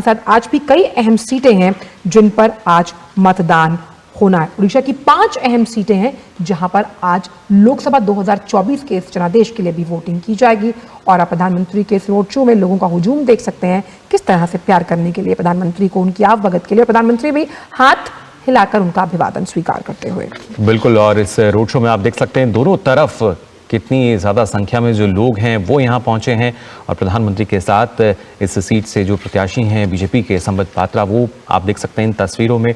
साथ आज भी कई अहम सीटें हैं जिन पर आज मतदान होना है। उड़ीसा की 5 अहम सीटें हैं जहां पर आज लोकसभा 2024 के इस जनादेश के लिए भी वोटिंग की जाएगी। और आप प्रधानमंत्री के इस रोड शो में लोगों का हुजूम देख सकते हैं, किस तरह से प्यार करने के लिए प्रधानमंत्री को, उनकी आवभगत के लिए प्रधानमंत्री भी हाथ हिलाकर उनका अभिवादन स्वीकार करते हुए। बिल्कुल, और इस रोड शो में आप देख सकते हैं दोनों तरफ कितनी ज़्यादा संख्या में जो लोग हैं वो यहाँ पहुँचे हैं। और प्रधानमंत्री के साथ इस सीट से जो प्रत्याशी हैं बीजेपी के संबित पात्रा, वो आप देख सकते हैं इन तस्वीरों में।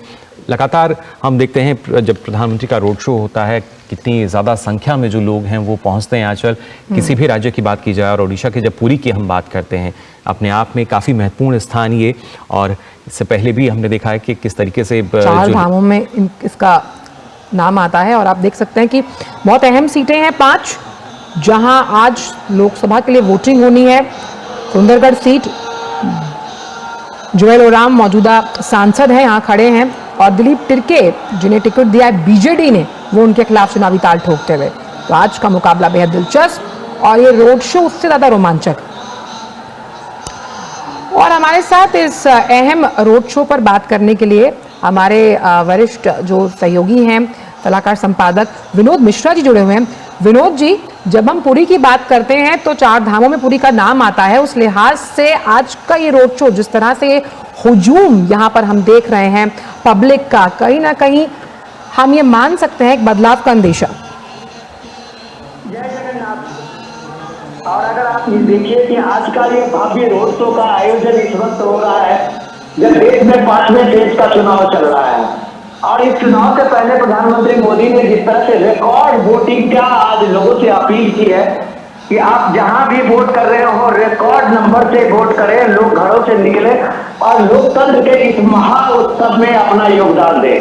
लगातार हम देखते हैं जब प्रधानमंत्री का रोड शो होता है कितनी ज़्यादा संख्या में जो लोग हैं वो पहुंचते हैं। आंचल, किसी भी राज्य की बात की जाए और उड़ीसा के जब पुरी की हम बात करते हैं, अपने आप में काफ़ी महत्वपूर्ण स्थान ये, और इससे पहले भी हमने देखा है कि किस तरीके से 4 धामों में इसका नाम आता है। और आप देख सकते हैं कि बहुत अहम सीटें हैं 5, जहां आज लोकसभा के लिए वोटिंग होनी है। सुंदरगढ़ सीट, जोएल ओराम मौजूदा सांसद हैं, यहाँ खड़े हैं, और दिलीप तिर्के जिन्हें टिकट दिया है बीजेडी ने, वो उनके खिलाफ चुनावी ताल ठोकते हुए। तो आज का मुकाबला बेहद दिलचस्प और ये रोड शो उससे ज्यादा रोमांचक। और हमारे साथ इस अहम रोड शो पर बात करने के लिए हमारे वरिष्ठ जो सहयोगी हैं, सलाहकार संपादक विनोद मिश्रा जी जुड़े हुए हैं। विनोद जी, जब हम पुरी की बात करते हैं तो 4 धामों में पुरी का नाम आता है। उस लिहाज से आज का ये रोड शो, जिस तरह से हुजूम यहाँ पर हम देख रहे हैं पब्लिक का, कहीं ना कहीं हम ये मान सकते हैं एक बदलाव का अंदेशा। जय जगन्नाथ। और अगर आप देखिए कि आज का ये भव्य रोड शो का आयोजन इस वक्त हो रहा है जब देश में 5वें फेज का चुनाव चल रहा है, और इस चुनाव से पहले प्रधानमंत्री मोदी ने जिस तरह से रिकॉर्ड वोटिंग का आज लोगों से अपील की है कि आप जहां भी वोट कर रहे हो रिकॉर्ड नंबर से वोट करें, लोग घरों से निकले और लोकतंत्र के इस महा उत्सव में अपना योगदान दें।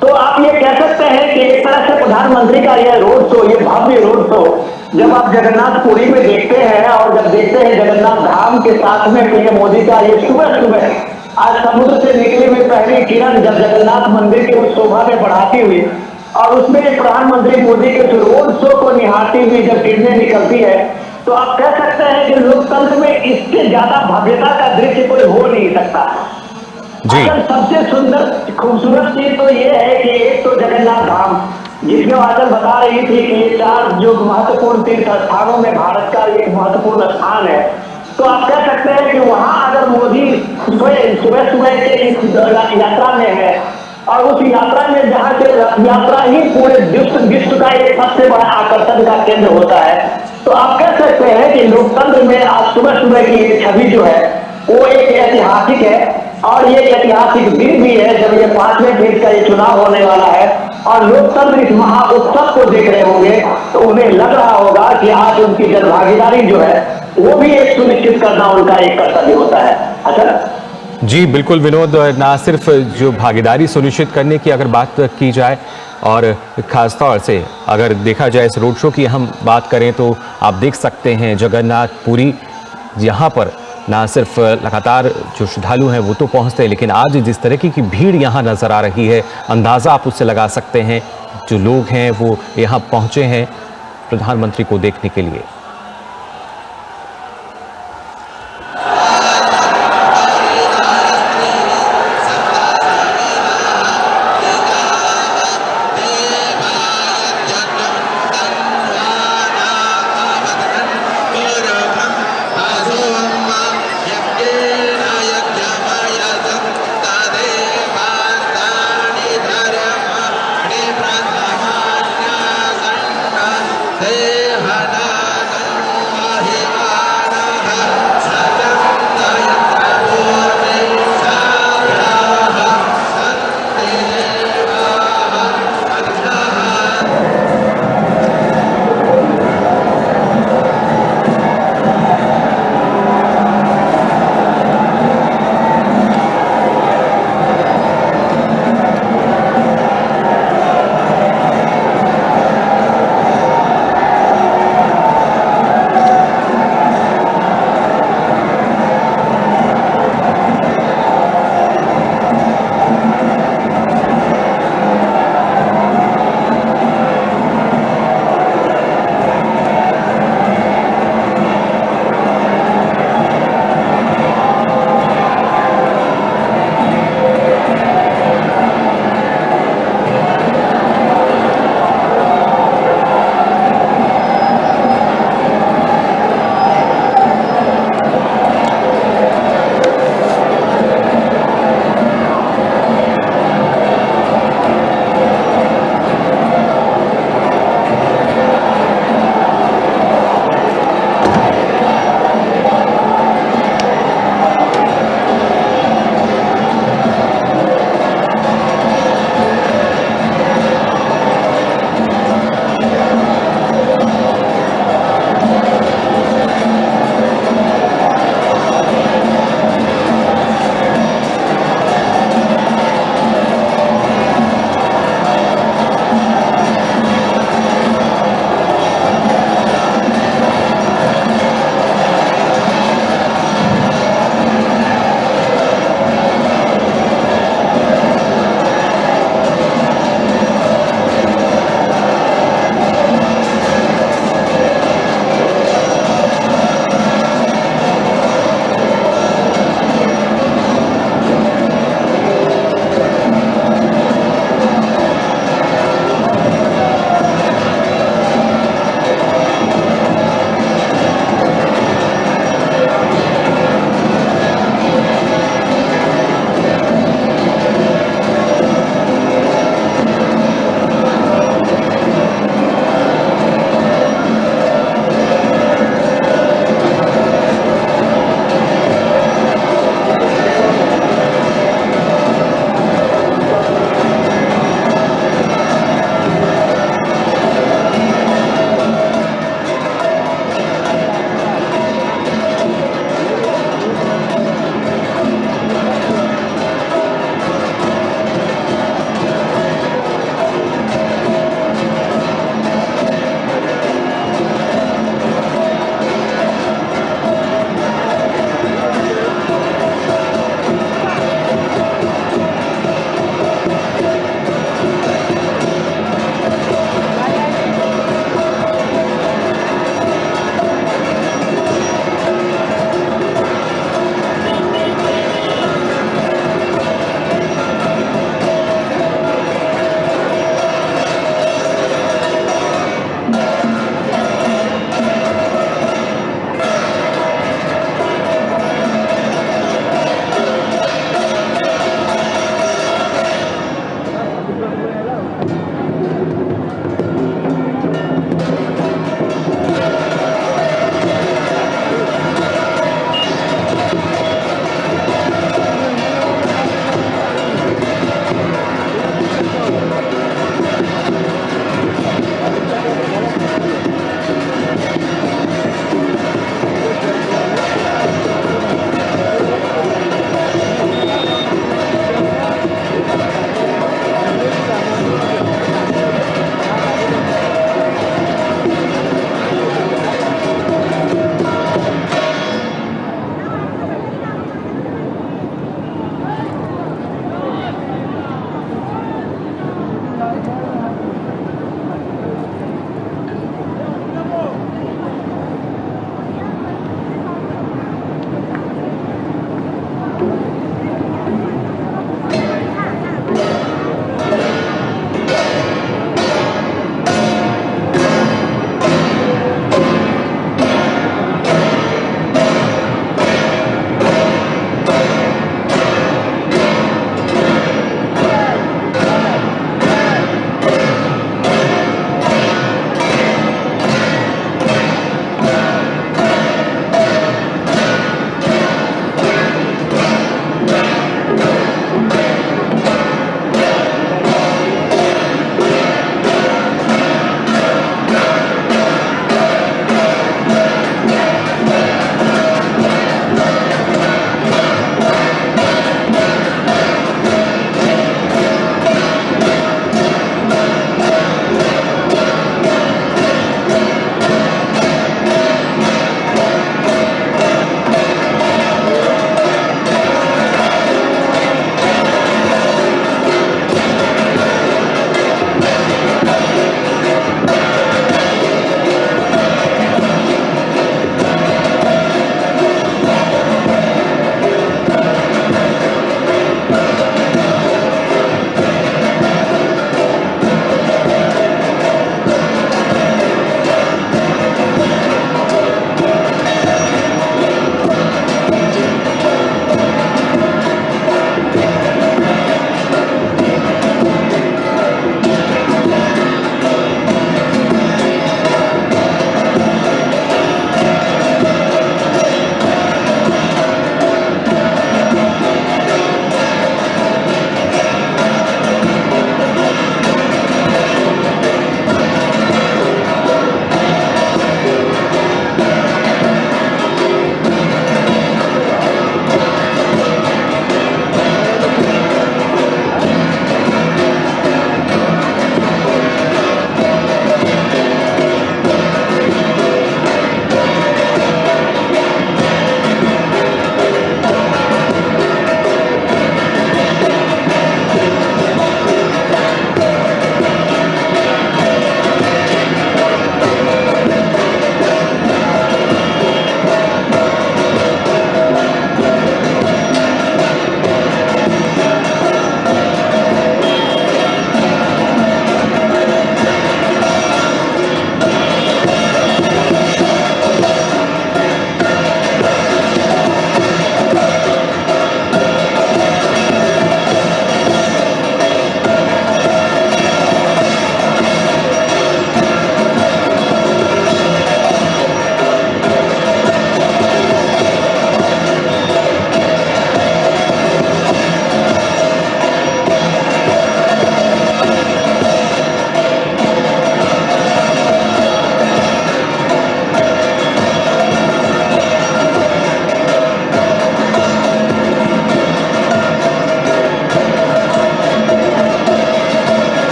तो आप ये कह सकते हैं कि एक तरह से प्रधानमंत्री का यह रोड शो, ये भव्य रोड शो जब आप जगन्नाथपुरी में देखते हैं और जब देखते हैं जगन्नाथ धाम के साथ में पीएम मोदी का ये सुबह सुबह आज समुद्र से निकली हुई पहली किरण जब जगन्नाथ मंदिर के उस शोभा में बढ़ाती हुई और उसमें प्रधानमंत्री मोदी के रोड शो को निहारती हुई जब किरणें निकलती है, तो आप कह सकते हैं कि लोकतंत्र में इससे ज्यादा भव्यता का दृश्य कोई हो नहीं सकता। जी। सबसे सुंदर खूबसूरत चीज तो ये है कि एक तो जगन्नाथ धाम, जिसमें आजकल बता रही थी कि ये 4 जो महत्वपूर्ण तीर्थ स्थानों में भारत का एक महत्वपूर्ण स्थान है। तो आप कह सकते हैं कि वहां अगर मोदी सुबह सुबह के इस यात्रा में है और उस यात्रा में जहां से यात्रा ही पूरे विश्व का एक सबसे बड़ा आकर्षण का केंद्र होता है, तो आप कह सकते हैं कि लोकतंत्र में आज सुबह सुबह की ये छवि जो है वो एक ऐतिहासिक है। और ये ऐतिहासिक दिन भी है जब ये 5वें फेज का ये चुनाव होने वाला है और लोकतंत्र इस महा उत्सव को देख रहे होंगे, तो उन्हें लग रहा होगा कि आज उनकी जनभागीदारी जो है वो भी एक सुनिश्चित करना उनका एक कर्तव्य होता है। अच्छा जी बिल्कुल विनोद, ना सिर्फ जो भागीदारी सुनिश्चित करने की अगर बात की जाए और खासतौर से अगर देखा जाए इस रोड शो की हम बात करें, तो आप देख सकते हैं जगन्नाथपुरी, यहाँ पर ना सिर्फ लगातार जो श्रद्धालु हैं वो तो पहुँचते हैं, लेकिन आज जिस तरह की भीड़ यहाँ नज़र आ रही है, अंदाज़ा आप उससे लगा सकते हैं जो लोग हैं वो यहाँ पहुँचे हैं प्रधानमंत्री को देखने के लिए।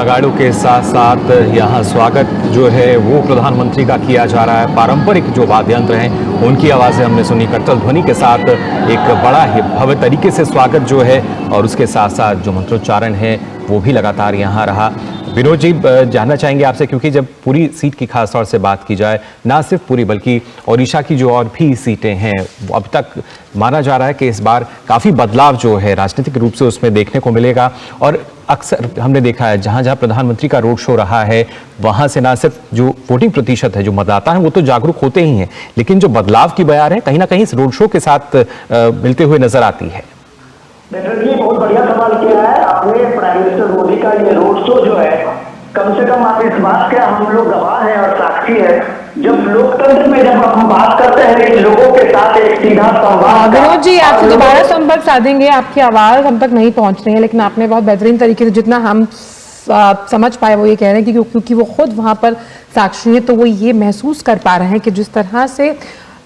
अगाड़ों के साथ साथ यहाँ स्वागत जो है वो प्रधानमंत्री का किया जा रहा है। पारंपरिक जो वाद्य यंत्र हैं उनकी आवाज़ें हमने सुनी, करतल ध्वनि के साथ एक बड़ा ही भव्य तरीके से स्वागत जो है, और उसके साथ साथ जो मंत्रोच्चारण है वो भी लगातार यहाँ रहा। विनोद जी, जानना चाहेंगे आपसे, क्योंकि जब पूरी सीट की खास तौर से बात की जाए, ना सिर्फ पूरी बल्कि ओडिशा की जो और भी सीटें हैं, अब तक माना जा रहा है कि इस बार काफ़ी बदलाव जो है राजनीतिक रूप से उसमें देखने को मिलेगा। और अक्सर हमने देखा है जहां जहां प्रधानमंत्री का रोड शो रहा है वहां से ना सिर्फ जो वोटिंग प्रतिशत है, जो मतदाता हैं वो तो जागरूक होते ही हैं, लेकिन जो बदलाव की बयार है कहीं ना कहीं इस रोड शो के साथ मिलते हुए नजर आती है। डेफिनेटली बहुत बढ़िया सवाल किया है आपने। प्राइम मिनिस्टर मोदी का ये रोड शो जो है, कम से कम आप इस बात के हम लोग गवाह हैं और साक्षी है, जब लोकतंत्र में जब हम बात करते हैं कि लोगों के साथ एक सीधा संवाद। विनोद जी, आपसे दोबारा संपर्क साधेंगे, आपकी आवाज हम तक नहीं पहुंच रही है, लेकिन आपने बहुत बेहतरीन तरीके से जितना हम समझ पाए वो ये कह रहे हैं कि क्योंकि वो खुद वहां पर साक्षी है, तो वो ये महसूस कर पा रहे हैं कि जिस तरह से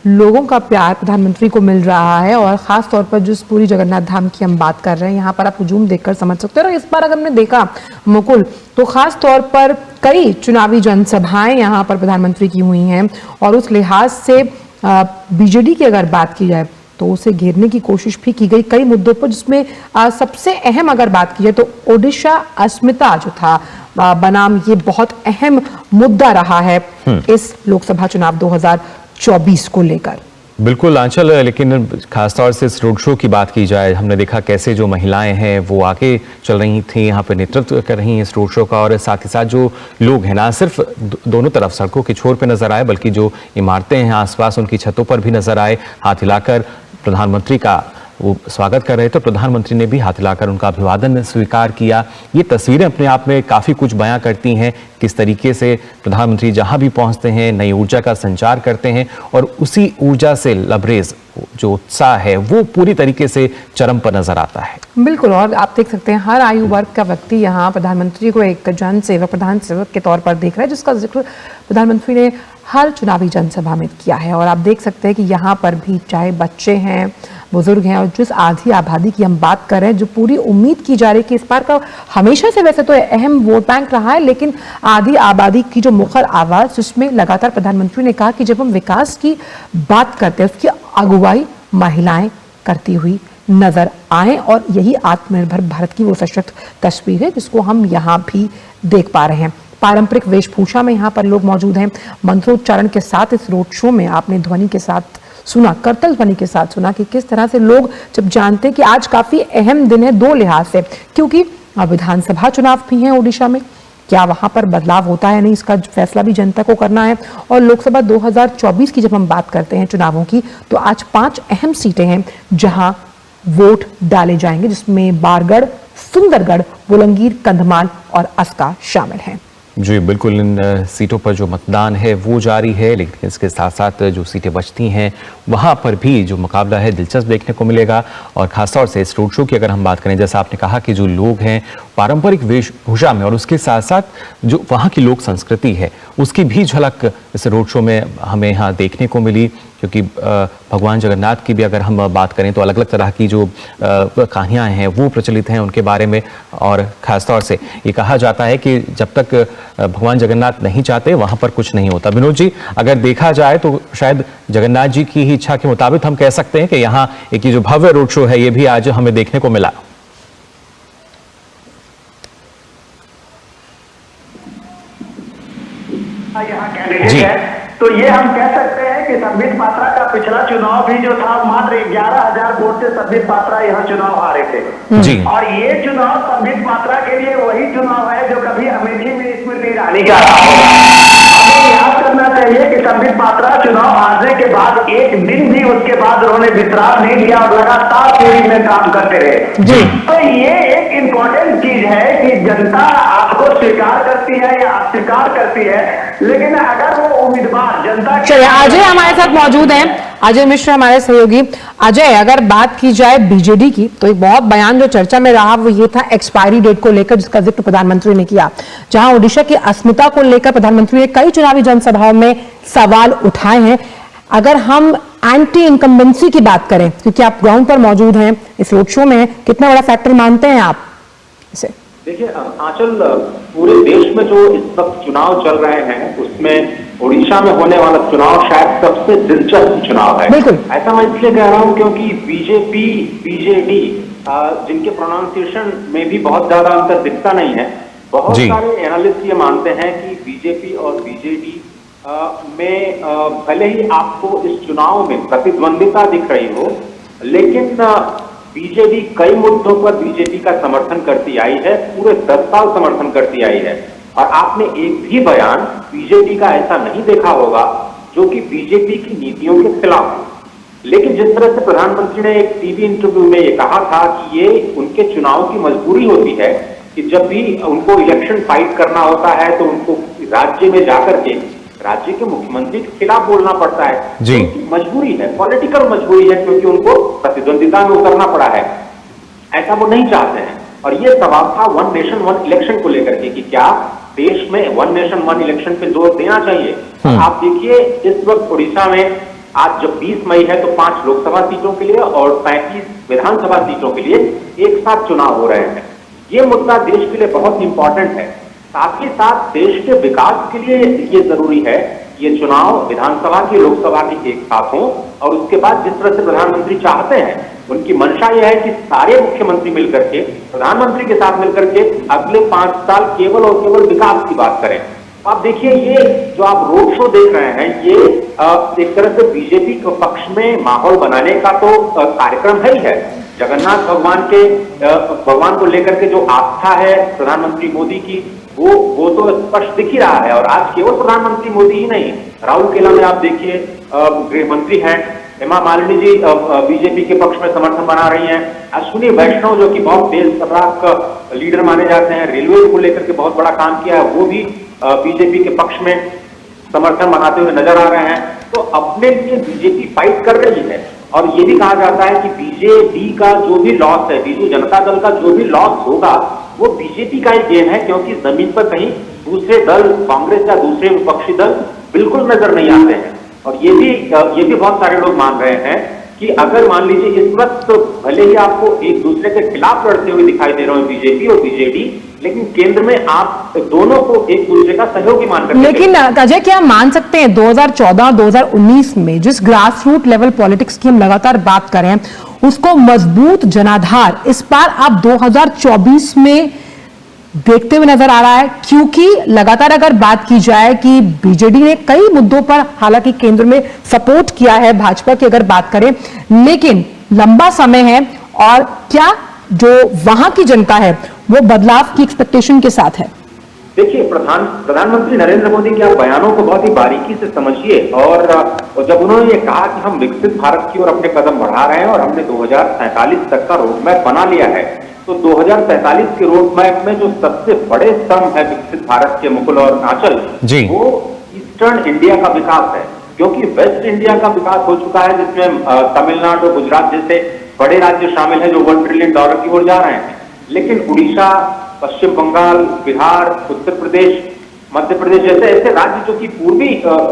लोगों का प्यार प्रधानमंत्री को मिल रहा है, और खास तौर पर जिस पूरी जगन्नाथ धाम की हम बात कर रहे हैं, यहाँ पर आप हुजूम देखकर समझ सकते हो। और इस बार अगर हमने देखा मुकुल, तो खास तौर पर कई चुनावी जनसभाएं यहाँ पर प्रधानमंत्री की हुई हैं, और उस लिहाज से बीजेडी की अगर बात की जाए तो उसे घेरने की कोशिश भी की गई कई मुद्दों पर, जिसमें सबसे अहम अगर बात की जाए तो ओडिशा अस्मिता जो था बनाम, ये बहुत अहम मुद्दा रहा है इस लोकसभा चुनाव 2024 को लेकर। बिल्कुल आंचल, लेकिन खासतौर से इस रोड शो की बात की जाए, हमने देखा कैसे जो महिलाएं हैं वो आगे चल रही थी, यहाँ पे नेतृत्व कर रही हैं इस रोड शो का, और साथ ही साथ जो लोग हैं ना सिर्फ दोनों तरफ सड़कों के छोर पे नजर आए, बल्कि जो इमारतें हैं आसपास उनकी छतों पर भी नजर आए, हाथ हिलाकर प्रधानमंत्री का वो स्वागत कर रहे थे। प्रधानमंत्री ने भी हाथ हिलाकर उनका अभिवादन स्वीकार किया। ये तस्वीरें अपने आप में काफ़ी कुछ बयां करती हैं, किस तरीके से प्रधानमंत्री जहां भी पहुंचते हैं नई ऊर्जा का संचार करते हैं, और उसी ऊर्जा से लबरेज जो उत्साह है वो पूरी तरीके से चरम पर नजर आता है। बिल्कुल, और आप देख सकते हैं हर आयु वर्ग का व्यक्ति यहाँ प्रधानमंत्री को एक जन सेवक, प्रधान सेवक के तौर पर देख रहा है, जिसका जिक्र प्रधानमंत्री ने हर चुनावी जनसभा में किया है। और आप देख सकते हैं कि यहाँ पर भी चाहे बच्चे हैं, बुजुर्ग हैं, और जिस आधी आबादी की हम बात कर रहे हैं, जो पूरी उम्मीद की जा रही है कि इस बार का हमेशा से वैसे तो अहम वोट बैंक रहा है, लेकिन आधी आबादी की जो मुखर आवाज, जिसमें लगातार प्रधानमंत्री ने कहा कि जब हम विकास की बात करते हैं उसकी अगुवाई महिलाएं करती हुई नजर आए, और यही आत्मनिर्भर भारत की वो सशक्त तस्वीर है जिसको हम यहाँ भी देख पा रहे हैं। पारंपरिक वेशभूषा में यहाँ पर लोग मौजूद हैं। मंत्रोच्चारण के साथ इस रोड शो में आपने ध्वनि के साथ सुना, करतल ध्वनि के साथ सुना कि किस तरह से लोग जब जानते हैं कि आज काफी अहम दिन है दो लिहाज से, क्योंकि विधानसभा चुनाव भी हैं ओडिशा में, क्या वहां पर बदलाव होता है नहीं, इसका फैसला भी जनता को करना है। और लोकसभा 2024 की जब हम बात करते हैं चुनावों की, तो आज 5 अहम सीटें हैं जहां वोट डाले जाएंगे, जिसमें बारगढ़, सुंदरगढ़, बुलंगीर, कंधमाल और अस्का शामिल हैं। जी बिल्कुल, इन सीटों पर जो मतदान है वो जारी है, लेकिन इसके साथ साथ जो सीटें बचती हैं वहाँ पर भी जो मुकाबला है दिलचस्प देखने को मिलेगा। और खासतौर से इस रोड शो की अगर हम बात करें, जैसा आपने कहा कि जो लोग हैं पारंपरिक वेशभूषा में, और उसके साथ साथ जो वहाँ की लोक संस्कृति है उसकी भी झलक इस रोड शो में हमें यहाँ देखने को मिली, क्योंकि भगवान जगन्नाथ की भी अगर हम बात करें तो अलग अलग तरह की जो कहानियाँ हैं वो प्रचलित हैं उनके बारे में। और ख़ासतौर से ये कहा जाता है कि जब तक भगवान जगन्नाथ नहीं चाहते वहाँ पर कुछ नहीं होता। विनोद जी, अगर देखा जाए तो शायद जगन्नाथ जी की ही इच्छा के मुताबिक हम कह सकते हैं कि यहाँ एक ये जो भव्य रोड शो है ये भी आज हमें देखने को मिला। यहाँ कैंडिडेट है, तो ये हम कह सकते हैं कि संबित पात्रा का पिछला चुनाव भी जो था मात्र 11,000 वोट से संबित पात्रा यहाँ चुनाव हारे थे जी। और ये चुनाव संबित पात्रा के लिए वही चुनाव है जो कभी अमेठी में स्मृति ईरानी का रहा। हमें याद करना चाहिए कि संबित पात्रा चुनाव हारने के बाद एक दिन भी उसके बाद उन्होंने विश्राम नहीं लिया और लगातार पीढ़ी में काम करते रहे जी। तो ये एक इम्पोर्टेंट चीज है कि जनता आपको स्वीकार करती है या अस्वीकार करती है, लेकिन अगर वो उम्मीदवार जनता के। अजय हमारे साथ मौजूद हैं, अजय मिश्र हमारे सहयोगी। अजय, अगर बात की जाए बीजेडी की, तो एक बहुत बयान जो चर्चा में रहा वो ये था एक्सपायरी डेट को लेकर, जिसका जिक्र प्रधानमंत्री ने किया, जहां ओडिशा की अस्मिता को लेकर प्रधानमंत्री ने कई चुनावी जनसभाओं में सवाल उठाए हैं। अगर हम एंटी इनकम्बेंसी की बात करें, क्योंकि आप ग्राउंड पर मौजूद हैं, इस रोड शो में, कितना बड़ा फैक्टर मानते हैं आप इसे? देखिए आंचल, पूरे देश में जो इस वक्त चुनाव चल रहे हैं उसमें उड़ीसा में होने वाला चुनाव शायद सबसे दिलचस्प चुनाव है। बिल्कुल। ऐसा मैं इसलिए कह रहा हूं क्योंकि बीजेपी बीजेडी जिनके प्रोनाउंसिएशन में भी बहुत ज्यादा अंतर दिखता नहीं है, बहुत सारे एनालिस्ट ये मानते हैं कि बीजेपी और बीजेडी में भले ही आपको इस चुनाव में प्रतिद्वंदिता दिख रही हो, लेकिन बीजेडी कई मुद्दों पर बीजेपी का समर्थन करती आई है, पूरे 10 साल समर्थन करती आई है। और आपने एक भी बयान बीजेपी का ऐसा नहीं देखा होगा जो कि बीजेपी की नीतियों के खिलाफ हो। लेकिन जिस तरह से प्रधानमंत्री ने एक टीवी इंटरव्यू में ये कहा था कि ये उनके चुनाव की मजबूरी होती है कि जब भी उनको इलेक्शन फाइट करना होता है तो उनको राज्य में जाकर के राज्य के मुख्यमंत्री के खिलाफ बोलना पड़ता है। जी। तो मजबूरी है, पॉलिटिकल मजबूरी है, क्योंकि उनको प्रतिद्वंदिता में उतरना पड़ा है। ऐसा वो नहीं चाहते हैं। और ये सवाल था वन नेशन वन इलेक्शन को लेकर के कि क्या देश में वन नेशन वन इलेक्शन पे जोर देना चाहिए। आप देखिए इस वक्त उड़ीसा में आज जब 20 मई है तो 5 लोकसभा सीटों के लिए और 35 विधानसभा सीटों के लिए एक साथ चुनाव हो रहे हैं। ये मुद्दा देश के लिए बहुत इंपॉर्टेंट है। साथ ही साथ देश के विकास के लिए ये जरूरी है ये चुनाव विधानसभा की लोकसभा की एक साथ हो। और उसके बाद जिस तरह से प्रधानमंत्री चाहते हैं, उनकी मंशा यह है कि सारे मुख्यमंत्री मिलकर के प्रधानमंत्री के साथ मिलकर के अगले 5 साल केवल और केवल विकास की बात करें। आप देखिए ये जो आप रोड शो देख रहे हैं, ये एक तरह से बीजेपी के पक्ष में माहौल बनाने का तो कार्यक्रम है ही है। जगन्नाथ भगवान को लेकर के जो आस्था है प्रधानमंत्री मोदी की, वो तो स्पष्ट दिख ही रहा है। और आज केवल प्रधानमंत्री मोदी ही नहीं, राउरकेला में आप देखिए गृह मंत्री हैं हेमा मालिनी जी बीजेपी के पक्ष में समर्थन बना रही हैं। अश्विनी वैष्णव जो कि बहुत तेज तर्राक लीडर माने जाते हैं, रेलवे को लेकर के बहुत बड़ा काम किया है, वो भी बीजेपी के पक्ष में समर्थन बनाते हुए नजर आ रहे हैं। तो अपने लिए बीजेपी फाइट कर रही है। और ये भी कहा जाता है कि बीजेडी का जो भी लॉस है, बीजू जनता दल का जो भी लॉस होगा वो बीजेपी का ही गेन है, क्योंकि जमीन पर कहीं दूसरे दल कांग्रेस या दूसरे विपक्षी दल बिल्कुल नजर नहीं आते हैं। और ये भी बहुत सारे लोग मान रहे हैं कि अगर मान लीजिए इस वक्त भले ही आपको एक दूसरे के खिलाफ लड़ते हुए दिखाई दे रहे हो बीजेपी और बीजेडी, लेकिन केंद्र में आप दोनों को एक दूसरे का सहयोगी मानकर। लेकिन अजय, क्या हम मान सकते हैं 2014-2019 में जिस ग्रास रूट लेवल पॉलिटिक्स की हम लगातार बात कर रहे हैं, उसको मजबूत जनाधार इस बार आप 2024 में देखते हुए नजर आ रहा है? क्योंकि लगातार अगर बात की जाए कि बीजेडी ने कई मुद्दों पर हालांकि केंद्र में सपोर्ट किया है भाजपा की अगर बात करें, लेकिन लंबा समय है और क्या जो वहां की जनता है वो बदलाव की एक्सपेक्टेशन के साथ है? देखिए प्रधानमंत्री नरेंद्र मोदी के आप बयानों को बहुत ही बारीकी से समझिए। और जब उन्होंने ये कहा कि हम विकसित भारत की ओर अपने कदम बढ़ा रहे हैं और हमने 2047 तक का रोड मैप बना लिया है, तो 2047 के रोड मैप में जो सबसे बड़े स्तंभ है विकसित भारत के मुकुल और आंचल, वो ईस्टर्न इंडिया का विकास है। क्योंकि वेस्ट इंडिया का विकास हो चुका है जिसमें तमिलनाडु और गुजरात जैसे बड़े राज्य शामिल हैं जो $1 ट्रिलियन की ओर जा रहे हैं। लेकिन उड़ीसा, पश्चिम बंगाल, बिहार, उत्तर प्रदेश, मध्य प्रदेश जैसे ऐसे राज्य जो कि पूर्वी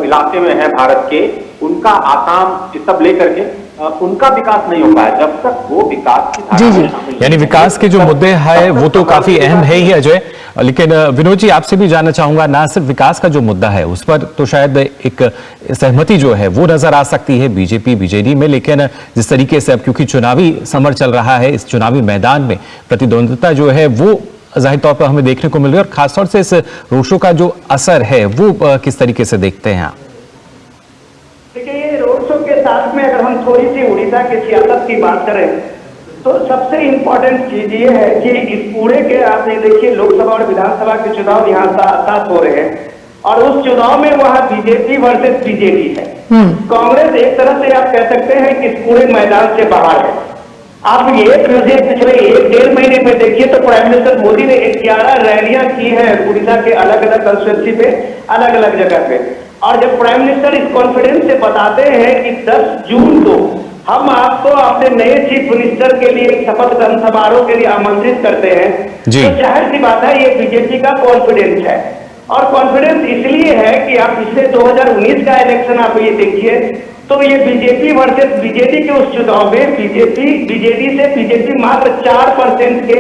इलाके में है भारत के, उनका आसाम ये सब लेकर के उनका विकास नहीं हो पाया जब तक वो विकास की धारा में शामिल। यानी विकास के जो मुद्दे हैं वो तो काफी अहम है ही अजय, लेकिन विनोद जी आपसे भी जानना चाहूंगा, ना सिर्फ विकास का जो मुद्दा है उस पर तो शायद एक सहमति जो है वो नजर आ सकती है बीजेपी बीजेडी में, लेकिन जिस तरीके से अब क्योंकि चुनावी समर चल रहा है, इस चुनावी मैदान में प्रतिद्वंदिता जो है वो जाहिर तौर पर हमें देखने को मिल रही है, और खासतौर से इस रोड शो का जो असर है वो किस तरीके से देखते हैं आप? देखिए ये रोड शो के साथ में अगर हम थोड़ी सी उड़ीसा की सियासत की बात करें तो सबसे इम्पोर्टेंट चीज ये है कि इस पूरे के आपने देखिए लोकसभा और विधानसभा के चुनाव यहाँ साथ हो रहे हैं और उस चुनाव में वहाँ बीजेपी वर्सेस बीजेडी है। कांग्रेस एक तरह से आप कह सकते हैं कि इस पूरे मैदान से बाहर है। आप ये पिछले 1-1.5 महीने में देखिए तो प्राइम मिनिस्टर मोदी ने 11 रैलियां की है उड़ीसा के अलग अलग कंस्टिट्यूंसी पे, अलग अलग जगह पे। और जब प्राइम मिनिस्टर इस कॉन्फिडेंस से बताते हैं कि 10 जून को हम आपको अपने नए चीफ मिनिस्टर के लिए शपथ ग्रहण समारोह के लिए आमंत्रित करते हैं, तो जाहिर सी बात है ये बीजेपी का कॉन्फिडेंस है। और कॉन्फिडेंस इसलिए है कि आप पिछले 2019 का इलेक्शन आप ये देखिए तो ये बीजेपी वर्सेस बीजेडी के उस चुनाव में बीजेडी से बीजेपी मात्र 4% के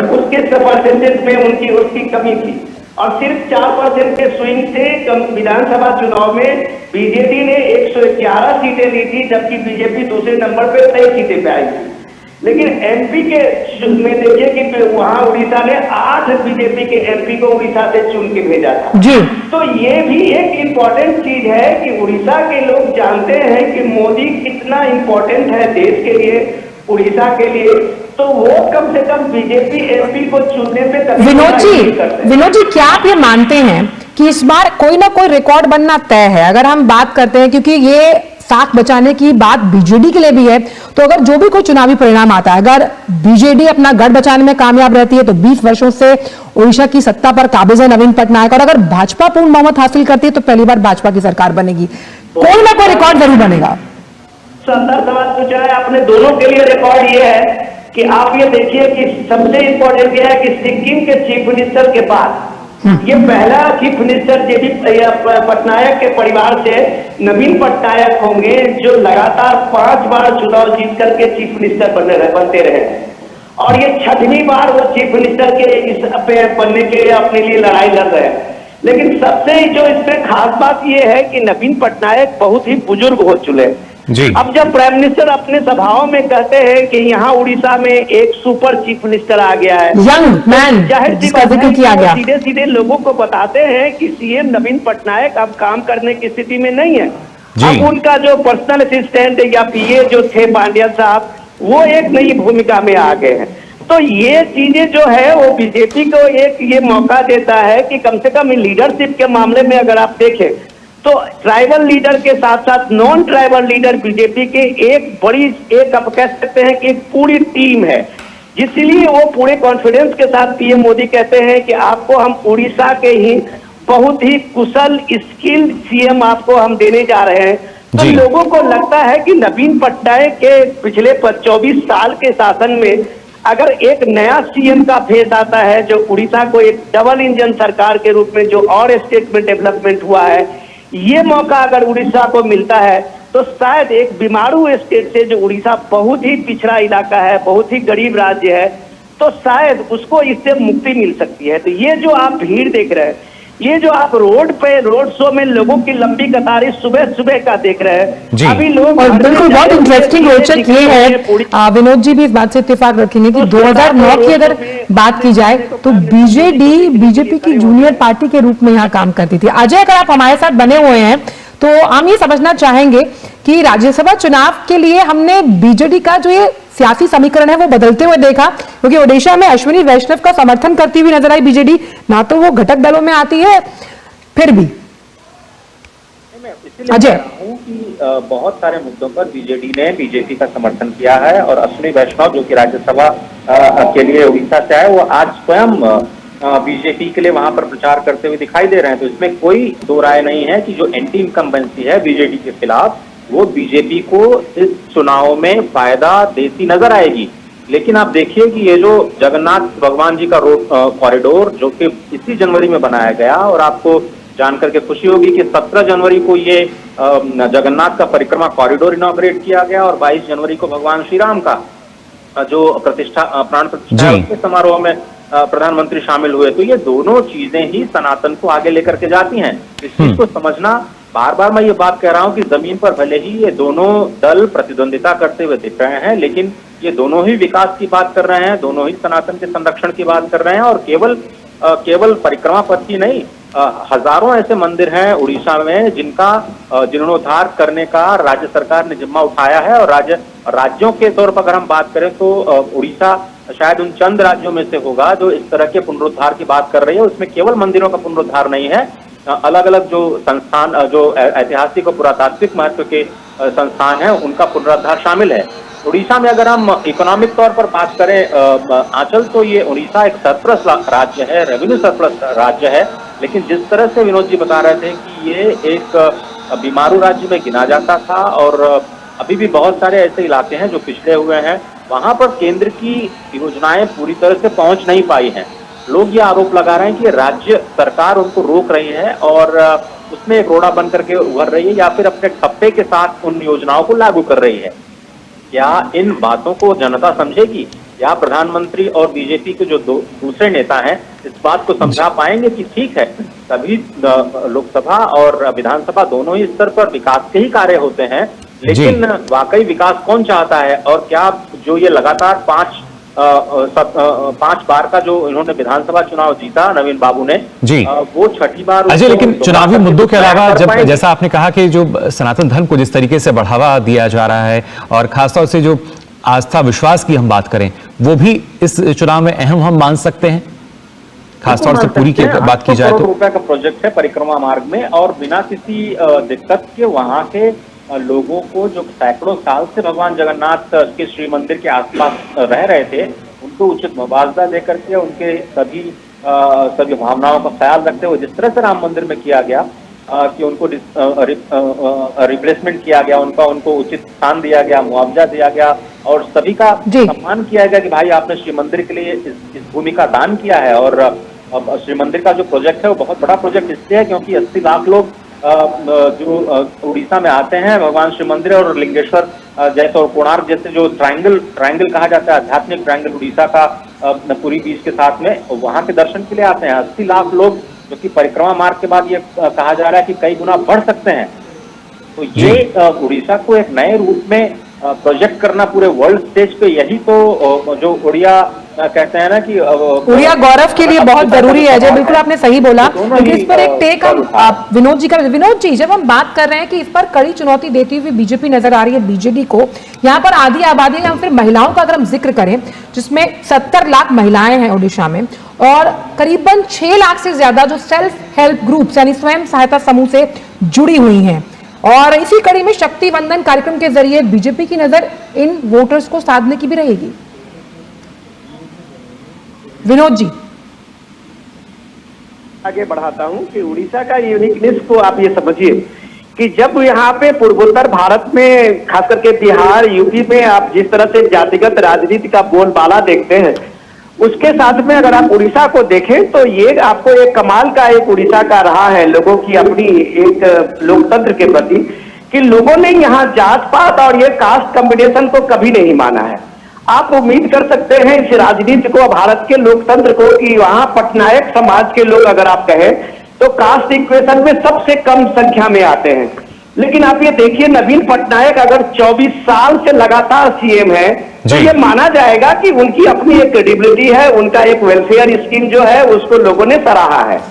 उसके परसेंटेज में उसकी कमी थी और सिर्फ 4% के स्विंग से विधानसभा चुनाव में बीजेडी ने 111 सीटें ली थी, जबकि बीजेपी दूसरे नंबर पे 23 सीटें पे आई थी। लेकिन एमपी के में देखिए कि वहां उड़ीसा ने 8 बीजेपी के एमपी को उड़ीसा से चुन के भेजा था जी। तो ये भी एक इम्पोर्टेंट चीज है कि उड़ीसा के लोग जानते हैं कि मोदी कितना इम्पोर्टेंट है देश के लिए, उड़ीसा के लिए, तो वो कम से कम बीजेपी एमपी को चुनने पे विनोद जी क्या आप ये मानते हैं कि इस बार कोई ना कोई रिकॉर्ड बनना तय है? अगर हम बात करते हैं, क्योंकि ये साख बचाने की बात बीजेडी के लिए भी है, तो अगर जो भी कोई चुनावी परिणाम आता है, अगर बीजेडी अपना गढ़ बचाने में कामयाब रहती है तो 20 वर्षों से उड़ीसा की सत्ता पर काबिज है नवीन पटनायक, और अगर भाजपा पूर्ण बहुमत हासिल करती है तो पहली बार भाजपा की सरकार बनेगी। कोई ना कोई रिकॉर्ड जरूर बनेगा। शानदार सवाल पूछा है आपने। दोनों के लिए रिकॉर्ड ये है कि आप ये देखिए कि सबसे इंपॉर्टेंट यह है कि सिक्किम के चीफ मिनिस्टर के बाद ये पहला चीफ मिनिस्टर जेडी पटनायक के परिवार से नवीन पटनायक होंगे जो लगातार 5 बार चुनाव जीत करके चीफ मिनिस्टर बनते रहे और ये 6वीं बार वो चीफ मिनिस्टर के इस बनने के लिए अपने लिए लड़ाई लड़ रहे हैं। लेकिन सबसे जो इसमें खास बात ये है कि नवीन पटनायक बहुत ही बुजुर्ग हो चुके जी। अब जब प्राइम मिनिस्टर अपने सभाओं में कहते हैं कि यहाँ उड़ीसा में एक सुपर चीफ मिनिस्टर आ गया है, यंग मैन, जाहिर सी जिसका बात जिक्र है किया गया, सीधे सीधे लोगों को बताते हैं कि सीएम नवीन पटनायक अब काम करने की स्थिति में नहीं है। अब उनका जो पर्सनल असिस्टेंट या पीए जो थे पांड्या साहब, वो एक नई भूमिका में आ गए हैं। तो ये चीजें जो है वो बीजेपी को एक ये मौका देता है कि कम से कम लीडरशिप के मामले में अगर आप देखें तो ट्राइबल लीडर के साथ साथ नॉन ट्राइबल लीडर बीजेपी के एक आप कह सकते हैं कि एक पूरी टीम है, इसलिए वो पूरे कॉन्फिडेंस के साथ पीएम मोदी कहते हैं कि आपको हम उड़ीसा के ही बहुत ही कुशल स्किल्ड सीएम आपको हम देने जा रहे हैं। तो लोगों को लगता है कि नवीन पटनायक के पिछले 24 साल के शासन में अगर एक नया सीएम का फेस आता है जो उड़ीसा को एक डबल इंजन सरकार के रूप में जो और स्टेट में डेवलपमेंट हुआ है, ये मौका अगर उड़ीसा को मिलता है तो शायद एक बीमारू स्टेट से जो उड़ीसा बहुत ही पिछड़ा इलाका है, बहुत ही गरीब राज्य है, तो शायद उसको इससे मुक्ति मिल सकती है। तो ये जो आप भीड़ देख रहे हैं, ये जो आप रोड शो में लोगों की लंबी कतारें सुबह सुबह का देख रहे हैं, अभी लोग और बिल्कुल बहुत इंटरेस्टिंग रोचक ये है, विनोद जी भी इस बात से इत्तेफाक रखेंगे कि 2009 की अगर बात की जाए तो बीजेडी बीजेपी की जूनियर पार्टी के रूप में यहाँ काम करती थी। अजय, अगर आप हमारे साथ बने हुए हैं तो हम ये समझना चाहेंगे कि राज्यसभा चुनाव के लिए हमने बीजेडी का जो ये सियासी समीकरण है वो बदलते हुए देखा, क्योंकि ओडिशा में अश्विनी वैष्णव का समर्थन करती हुई नजर आई बीजेडी, ना तो वो घटक दलों में आती है फिर भी। अजय, कि बहुत सारे मुद्दों पर बीजेडी ने बीजेपी का समर्थन किया है और अश्विनी वैष्णव जो कि राज्यसभा के लिए उड़ीसा से आए, वो आज स्वयं बीजेपी के लिए वहां पर प्रचार करते हुए दिखाई दे रहे हैं। तो इसमें कोई दो राय नहीं है कि जो एंटी इनकम्बेंसी है बीजेडी के खिलाफ वो बीजेपी को इस चुनाव में फायदा देती नजर आएगी। लेकिन आप देखिए कि ये जो जगन्नाथ भगवान जी का रोड कॉरिडोर जो कि इसी जनवरी में बनाया गया, और आपको जानकर के खुशी होगी कि 17 जनवरी को ये जगन्नाथ का परिक्रमा कॉरिडोर इनॉग्रेट किया गया और 22 जनवरी को भगवान श्री राम का जो प्राण प्रतिष्ठा के समारोह में प्रधानमंत्री शामिल हुए। तो ये दोनों चीजें ही सनातन को आगे लेकर के जाती हैं। इस चीज को समझना, बार बार मैं ये बात कह रहा हूं कि जमीन पर भले ही ये दोनों दल प्रतिद्वंदिता करते हुए दिख रहे हैं, लेकिन ये दोनों ही विकास की बात कर रहे हैं, दोनों ही सनातन के संरक्षण की बात कर रहे हैं। और केवल परिक्रमा पथ ही नहीं, हजारों ऐसे मंदिर हैं उड़ीसा में जिनका जीर्णोद्धार करने का राज्य सरकार ने जिम्मा उठाया है। और राज्यों के तौर पर अगर हम बात करें तो उड़ीसा शायद उन चंद राज्यों में से होगा जो इस तरह के पुनरुद्धार की बात कर रही है। उसमें केवल मंदिरों का पुनरुद्धार नहीं है, अलग अलग जो संस्थान, जो ऐतिहासिक और पुरातात्विक महत्व के संस्थान हैं, उनका पुनरुद्धार शामिल है। उड़ीसा में अगर हम इकोनॉमिक तौर पर बात करें आंचल, तो ये उड़ीसा एक सरप्लस राज्य है, रेवेन्यू सरप्लस राज्य है। लेकिन जिस तरह से विनोद जी बता रहे थे कि ये एक बीमारू राज्य में गिना जाता था और अभी भी बहुत सारे ऐसे इलाके हैं जो पिछड़े हुए हैं, वहां पर केंद्र की योजनाएं पूरी तरह से पहुंच नहीं पाई हैं। लोग ये आरोप लगा रहे हैं कि राज्य सरकार उनको रोक रही है और उसमें एक रोड़ा बन करके उभर रही है या फिर अपने ठप्पे के साथ उन योजनाओं को लागू कर रही है? क्या इन बातों को जनता समझेगी? या प्रधानमंत्री और बीजेपी के जो दूसरे नेता हैं इस बात को समझा पाएंगे कि ठीक है, सभी लोकसभा और विधानसभा दोनों ही स्तर पर विकास के ही कार्य होते हैं, लेकिन वाकई विकास कौन चाहता है? और क्या जो ये लगातार 5 बार का जो इन्होंने विधानसभा चुनाव जीता नवीन बाबू ने, वो छठी बार अजय, लेकिन चुनावी मुद्दों के अलावा जब जैसा आपने कहा कि जो सनातन धर्म को जिस तरीके से बढ़ावा दिया जा रहा है और खासतौर से जो आस्था विश्वास की हम बात करें, वो भी इस चुनाव में अहम हम मान सकते हैं, खासतौर से पुरी की बात की जाए तो। रुपए का प्रोजेक्ट है परिक्रमा मार्ग में, और बिना किसी दिक्कत के वहां के लोगों को जो सैकड़ों साल से भगवान जगन्नाथ के श्री मंदिर के आसपास रह रहे थे, उनको उचित मुआवजा देकर के उनके सभी भावनाओं का ख्याल रखते हुए जिस तरह से राम मंदिर में किया गया कि उनको रिप्लेसमेंट किया गया, उनको उचित स्थान दिया गया, मुआवजा दिया गया और सभी का सम्मान किया गया कि भाई आपने श्री मंदिर के लिए इस भूमि का दान किया है। और श्री मंदिर का जो प्रोजेक्ट है वो बहुत बड़ा प्रोजेक्ट इसलिए है क्योंकि 80 लाख लोग जो उड़ीसा में आते हैं भगवान श्री मंदिर और लिंगेश्वर जैसे और कोणार्क जैसे जो ट्रायंगल कहा जाता है, आध्यात्मिक ट्रायंगल उड़ीसा का पुरी बीच के साथ में, वहां के दर्शन के लिए आते हैं 80 लाख लोग, जो कि परिक्रमा मार्ग के बाद ये कहा जा रहा है कि कई गुना बढ़ सकते हैं। तो ये उड़ीसा को एक नए रूप में प्रोजेक्ट करना पूरे वर्ल्ड स्टेज पे, यही तो जो उड़िया कहते हैं ना कि उड़िया गौरव के लिए बहुत जरूरी है। अजय, बिल्कुल आपने सही बोला। इस पर एक टेक हम विनोद जी का। विनोद जी, जब हम बात कर रहे हैं कि इस पर कड़ी चुनौती देती हुई बीजेपी नजर आ रही है बीजेडी को, यहाँ पर आधी आबादी या फिर महिलाओं का अगर हम जिक्र करें, जिसमें 70 लाख महिलाएं हैं उड़ीसा में और करीबन 6 लाख से ज्यादा जो सेल्फ हेल्प ग्रुप्स यानी स्वयं सहायता समूह से जुड़ी हुई हैं, और इसी कड़ी में शक्ति वंदन कार्यक्रम के जरिए बीजेपी की नजर इन वोटर्स को साधने की भी रहेगी। विनोद जी, आगे बढ़ाता हूं कि उड़ीसा का यूनिकनेस को आप ये समझिए कि जब यहाँ पे पूर्वोत्तर भारत में खास करके बिहार यूपी में आप जिस तरह से जातिगत राजनीति का बोलबाला देखते हैं, उसके साथ में अगर आप उड़ीसा को देखें तो ये आपको एक कमाल का एक उड़ीसा का रहा है लोगों की अपनी एक लोकतंत्र के प्रति, कि लोगों ने यहाँ जात पात और ये कास्ट कॉम्बिनेशन को कभी नहीं माना है। आप उम्मीद कर सकते हैं इस राजनीति को, भारत के लोकतंत्र को, कि वहां पटनायक समाज के लोग अगर आप कहें तो कास्ट इक्वेशन में सबसे कम संख्या में आते हैं। लेकिन आप ये देखिए, नवीन पटनायक अगर 24 साल से लगातार सीएम है तो ये माना जाएगा कि उनकी अपनी एक क्रेडिबिलिटी है, उनका एक वेलफेयर स्कीम जो है उसको लोगों ने सराहा है।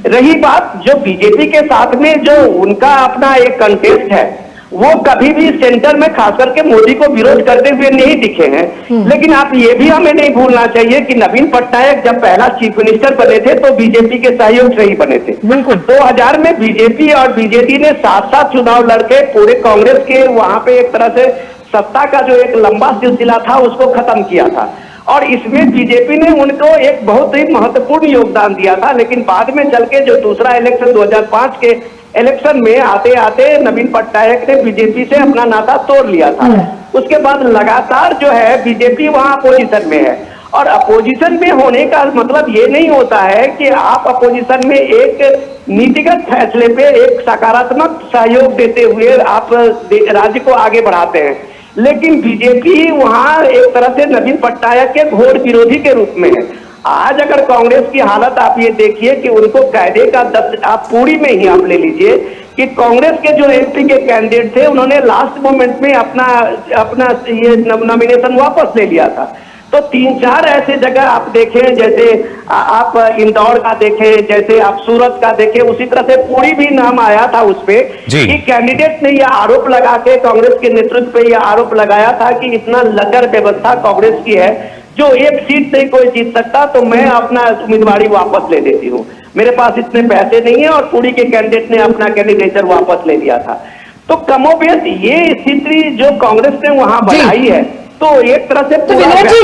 रही बात जो बीजेपी के साथ में जो उनका अपना एक कंटेस्ट है, वो कभी भी सेंटर में खास करके मोदी को विरोध करते हुए नहीं दिखे हैं। लेकिन आप ये भी हमें नहीं भूलना चाहिए कि नवीन पटनायक जब पहला चीफ मिनिस्टर बने थे तो बीजेपी के सहयोग से ही बने थे। 2000 में बीजेपी और बीजेडी ने साथ चुनाव लड़के पूरे कांग्रेस के वहां पे एक तरह से सत्ता का जो एक लंबा सिलसिला था उसको खत्म किया था, और इसमें बीजेपी ने उनको एक बहुत ही महत्वपूर्ण योगदान दिया था। लेकिन बाद में चल के जो दूसरा इलेक्शन 2005 के इलेक्शन में आते आते नवीन पटनायक ने बीजेपी से अपना नाता तोड़ लिया था। उसके बाद लगातार जो है बीजेपी वहां अपोजिशन में है, और अपोजिशन में होने का मतलब ये नहीं होता है कि आप अपोजिशन में एक नीतिगत फैसले पे एक सकारात्मक सहयोग देते हुए आप राज्य को आगे बढ़ाते हैं। लेकिन बीजेपी वहां एक तरह से नवीन पटनायक के घोर विरोधी के रूप में है। आज अगर कांग्रेस की हालत आप ये देखिए कि उनको कायदे का 10 आप पूरी में ही आप ले लीजिए कि कांग्रेस के जो एमपी के कैंडिडेट थे उन्होंने लास्ट मोमेंट में अपना ये नॉमिनेशन वापस ले लिया था। तो 3-4 ऐसे जगह आप देखें, जैसे आप इंदौर का देखें, जैसे आप सूरत का देखें, उसी तरह से पूरी भी नाम आया था उस पे कि कैंडिडेट ने यह आरोप लगा के कांग्रेस के नेतृत्व पे यह आरोप लगाया था कि इतना लगर व्यवस्था कांग्रेस की है, जो एक सीट नहीं कोई जीत सकता, तो मैं अपना उम्मीदवारी वापस ले देती हूँ, मेरे पास इतने पैसे नहीं है, और पूरी के कैंडिडेट ने अपना कैंडिडेचर वापस ले लिया था। तो कमोबेश ये स्थिति जो कांग्रेस ने वहां बनाई है, तो एक तरह से तो विनोद जी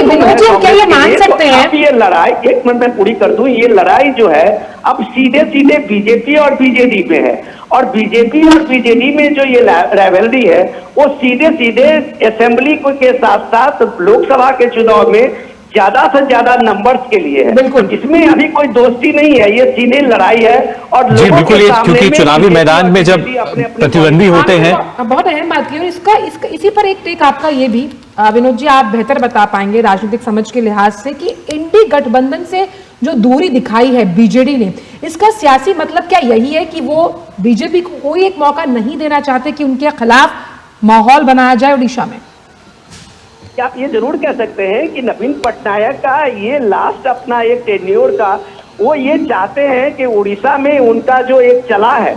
हम क्या ये मान सकते हैं ये लड़ाई, एक मिनट में पूरी कर दूं, ये लड़ाई जो है अब सीधे सीधे बीजेपी और बीजेडी पे है, और बीजेपी और बीजेडी में जो ये राइवलरी है वो सीधे सीधे असेंबली के साथ साथ लोकसभा के चुनाव में ज्यादा से ज्यादा नंबर्स के लिए है। बिल्कुल। इसमें अभी कोई दोस्ती नहीं है, ये सीधी लड़ाई है। और जी लोगों बिल्कुल, के ये सामने क्योंकि में चुनावी BJP मैदान और में जब BJD अपने प्रतिद्वंदी होते हैं। बहुत अहम बात की, और इसका इसी पर एक टेक आपका ये भी विनोद जी, आप बेहतर बता पाएंगे राजनीतिक समझ के लिहाज से कि इंडी गठबंधन से जो दूरी दिखाई है बीजेडी ने, इसका सियासी मतलब क्या यही है कि वो बीजेपी को कोई एक मौका नहीं देना चाहते कि उनके खिलाफ माहौल बनाया जाए उड़ीसा में? क्या आप ये जरूर कह सकते हैं कि नवीन पटनायक का ये लास्ट अपना एक टेन्योर का, वो ये चाहते हैं कि उड़ीसा में उनका जो एक चला है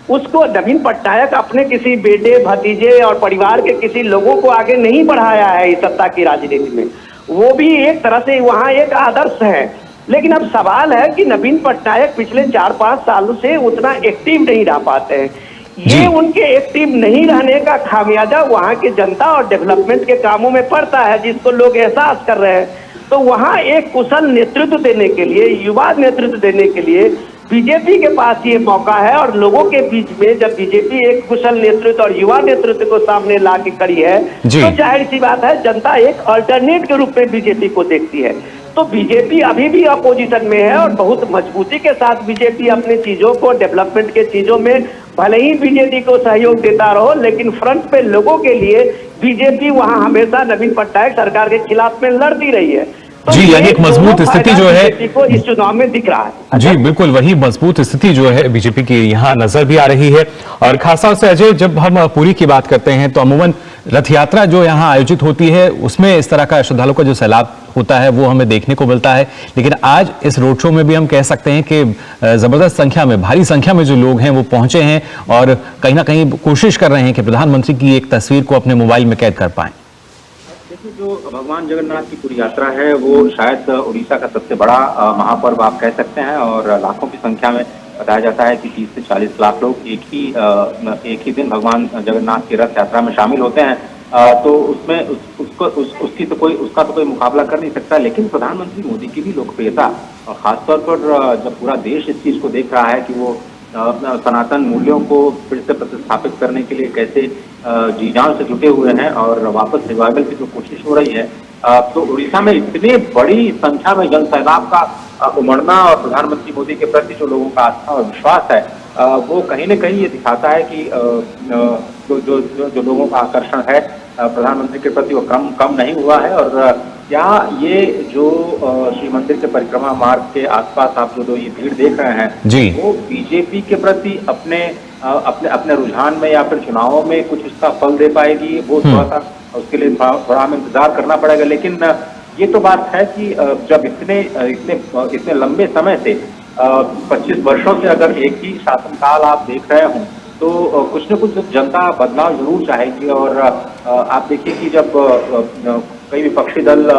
उसको नवीन पटनायक अपने किसी बेटे भतीजे और परिवार के किसी लोगों को आगे नहीं बढ़ाया है इस सत्ता की राजनीति में। वो भी एक तरह से वहाँ एक आदर्श है। लेकिन अब सवाल है कि नवीन पटनायक पिछले 4-5 सालों से उतना एक्टिव नहीं रह पाते हैं। ये उनके एक्टिव नहीं रहने का खामियाजा वहाँ की जनता और डेवलपमेंट के कामों में पड़ता है, जिसको लोग एहसास कर रहे हैं। तो वहाँ एक कुशल नेतृत्व देने के लिए, युवा नेतृत्व देने के लिए बीजेपी के पास ये मौका है। और लोगों के बीच में जब बीजेपी एक कुशल नेतृत्व और युवा नेतृत्व को सामने ला के खड़ी है, तो जाहिर सी बात है जनता एक अल्टरनेट के रूप में बीजेपी को देखती है। तो बीजेपी अभी भी अपोजिशन में है और बहुत मजबूती के साथ बीजेपी अपनी चीजों को, डेवलपमेंट के चीजों में भले ही बीजेडी को सहयोग देता रहो, लेकिन फ्रंट पे लोगों के लिए बीजेपी वहां हमेशा नवीन पटनायक सरकार के खिलाफ में लड़ती रही है। तो जी, यानी एक मजबूत स्थिति जो है बीजेपी को इस चुनाव में दिख रहा है। जी बिल्कुल, वही मजबूत स्थिति जो है बीजेपी की यहाँ नजर भी आ रही है। और खासतौर से अजय, जब हम पुरी की बात करते हैं तो अमूमन रथ यात्रा जो यहाँ आयोजित होती है उसमें इस तरह का श्रद्धालुओं का जो सैलाब होता है वो हमें देखने को मिलता है। लेकिन आज इस रोड शो में भी हम कह सकते हैं कि जबरदस्त संख्या में, भारी संख्या में जो लोग हैं वो पहुंचे हैं और कहीं ना कहीं कोशिश कर रहे हैं कि प्रधानमंत्री की एक तस्वीर को अपने मोबाइल में कैद कर पाएं। देखिए, जो भगवान जगन्नाथ की पूरी यात्रा है वो शायद उड़ीसा का सबसे बड़ा महापर्व आप कह सकते हैं। और लाखों की संख्या में बताया जाता है कि 30 से 40 लाख लोग एक ही दिन भगवान जगन्नाथ की रथ यात्रा में शामिल होते हैं। तो उसमें उसका तो कोई मुकाबला कर नहीं सकता। लेकिन प्रधानमंत्री मोदी की भी लोकप्रियता, और खासतौर पर जब पूरा देश इस चीज को देख रहा है कि वो सनातन मूल्यों को फिर से प्रतिस्थापित करने के लिए कैसे जी जान से जुटे हुए हैं और वापस रिवाइवल की जो कोशिश हो रही है, तो उड़ीसा में इतनी बड़ी संख्या में जन सैलाब का उमड़ना और प्रधानमंत्री मोदी के प्रति जो लोगों का आस्था और विश्वास है, वो कहीं न कहीं ये दिखाता है कि जो लोगों का आकर्षण है प्रधानमंत्री के प्रति वो कम नहीं हुआ है। और क्या ये जो श्री मंदिर के परिक्रमा मार्ग के आसपास आप जो ये भीड़ देख रहे हैं जी, वो बीजेपी के प्रति अपने रुझान में या फिर चुनावों में कुछ उसका फल दे पाएगी, वो थोड़ा सा उसके लिए थोड़ा हमें इंतजार करना पड़ेगा। लेकिन ये तो बात है कि जब इतने लंबे समय से 25 वर्षों से अगर एक ही शासनकाल आप देख रहे हो तो कुछ न कुछ जनता बदलाव जरूर चाहेगी। और आप देखिए कि जब कई विपक्षी दल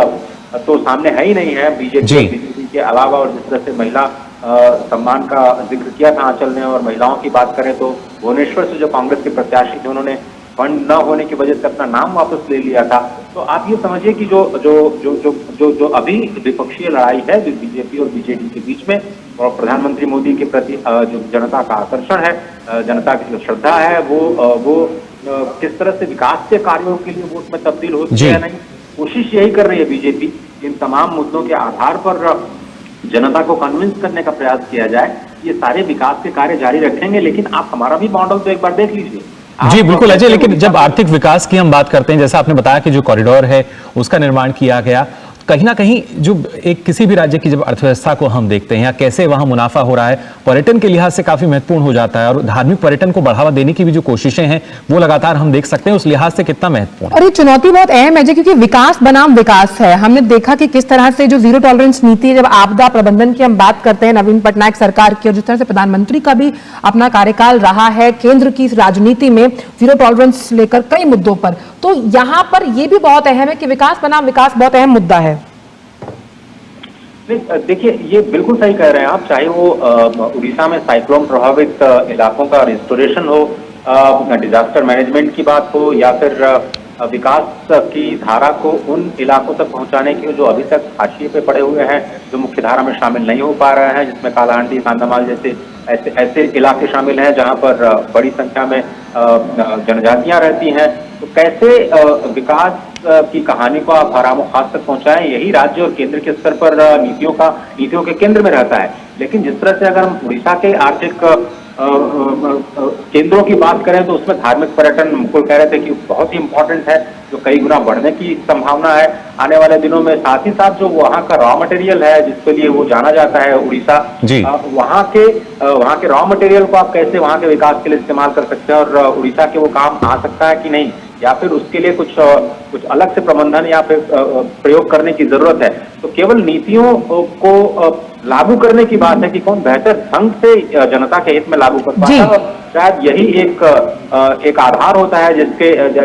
तो सामने है ही नहीं है बीजेपी के अलावा, और जिस तरह से महिला सम्मान का जिक्र किया था आंचल ने, और महिलाओं की बात करें तो भुवनेश्वर से जो कांग्रेस के प्रत्याशी थे उन्होंने फंड न होने की वजह से अपना नाम वापस ले लिया था। तो आप ये समझिए कि जो अभी विपक्षीय लड़ाई है जो बीजेपी और बीजेडी के बीच में, और प्रधानमंत्री मोदी के प्रति जो जनता का आकर्षण है, जनता की जो श्रद्धा है, वो किस तरह से विकास के कार्यों के लिए वोट में तब्दील होती है नहीं, कोशिश यही कर रही है बीजेपी। इन तमाम मुद्दों के आधार पर जनता को कन्विंस करने का प्रयास किया जाए। ये सारे विकास के कार्य जारी रखेंगे। लेकिन आप हमारा भी मॉडल तो एक बार देख लीजिए। जी बिल्कुल अजय, लेकिन जब आर्थिक विकास की हम बात करते हैं, जैसा आपने बताया कि जो कॉरिडोर है उसका निर्माण किया गया, कहीं ना कहीं जो एक किसी भी राज्य की जब अर्थव्यवस्था को हम देखते हैं या कैसे वहां मुनाफा हो रहा है, पर्यटन के लिहाज से काफी महत्वपूर्ण हो जाता है। और धार्मिक पर्यटन को बढ़ावा देने की भी जो कोशिशें हैं वो लगातार हम देख सकते हैं, उस लिहाज से कितना महत्वपूर्ण है। और ये चुनौती बहुत अहम है जी, क्योंकि विकास बनाम विकास है। हमने देखा कि किस तरह से जो जीरो टॉलरेंस नीति, जब आपदा प्रबंधन की हम बात करते हैं नवीन पटनायक सरकार की, और जिस तरह से प्रधानमंत्री का भी अपना कार्यकाल रहा है केंद्र की राजनीति में जीरो टॉलरेंस लेकर कई मुद्दों पर, तो यहाँ पर यह भी बहुत अहम है कि विकास बनाम विकास बहुत अहम मुद्दा है। देखिए, ये बिल्कुल सही कह रहे हैं आप। चाहे वो उड़ीसा में साइक्लोन प्रभावित इलाकों का रिस्टोरेशन हो, डिजास्टर मैनेजमेंट की बात हो, या फिर विकास की धारा को उन इलाकों तक पहुंचाने की जो अभी तक हाशिए पे पड़े हुए हैं, जो मुख्य धारा में शामिल नहीं हो पा रहे हैं, जिसमें कालाहांडी, कांधमाल जैसे ऐसे इलाके शामिल हैं जहां पर बड़ी संख्या में जनजातियां रहती हैं। तो कैसे विकास की कहानी को आप आराम-ओ-खास तक पहुंचाएं, यही राज्य और केंद्र के स्तर पर नीतियों के केंद्र में रहता है। लेकिन जिस तरह से अगर हम उड़ीसा के आर्थिक केंद्रों की बात करें तो उसमें धार्मिक पर्यटन मुकुल कह रहे थे कि बहुत ही इंपॉर्टेंट है, जो कई गुना बढ़ने की संभावना है आने वाले दिनों में। साथ ही साथ जो वहाँ का रॉ मटेरियल है जिसके लिए वो जाना जाता है उड़ीसा, वहाँ के रॉ मटेरियल को आप कैसे वहाँ के विकास के लिए इस्तेमाल कर सकते हैं और उड़ीसा के वो काम आ सकता है कि नहीं, या फिर उसके लिए कुछ अलग से प्रबंधन या फिर प्रयोग करने की जरूरत है। तो केवल नीतियों को लागू करने की बात है कि कौन बेहतर ढंग से जनता के हित में लागू कर पाता है, और शायद यही एक आधार होता है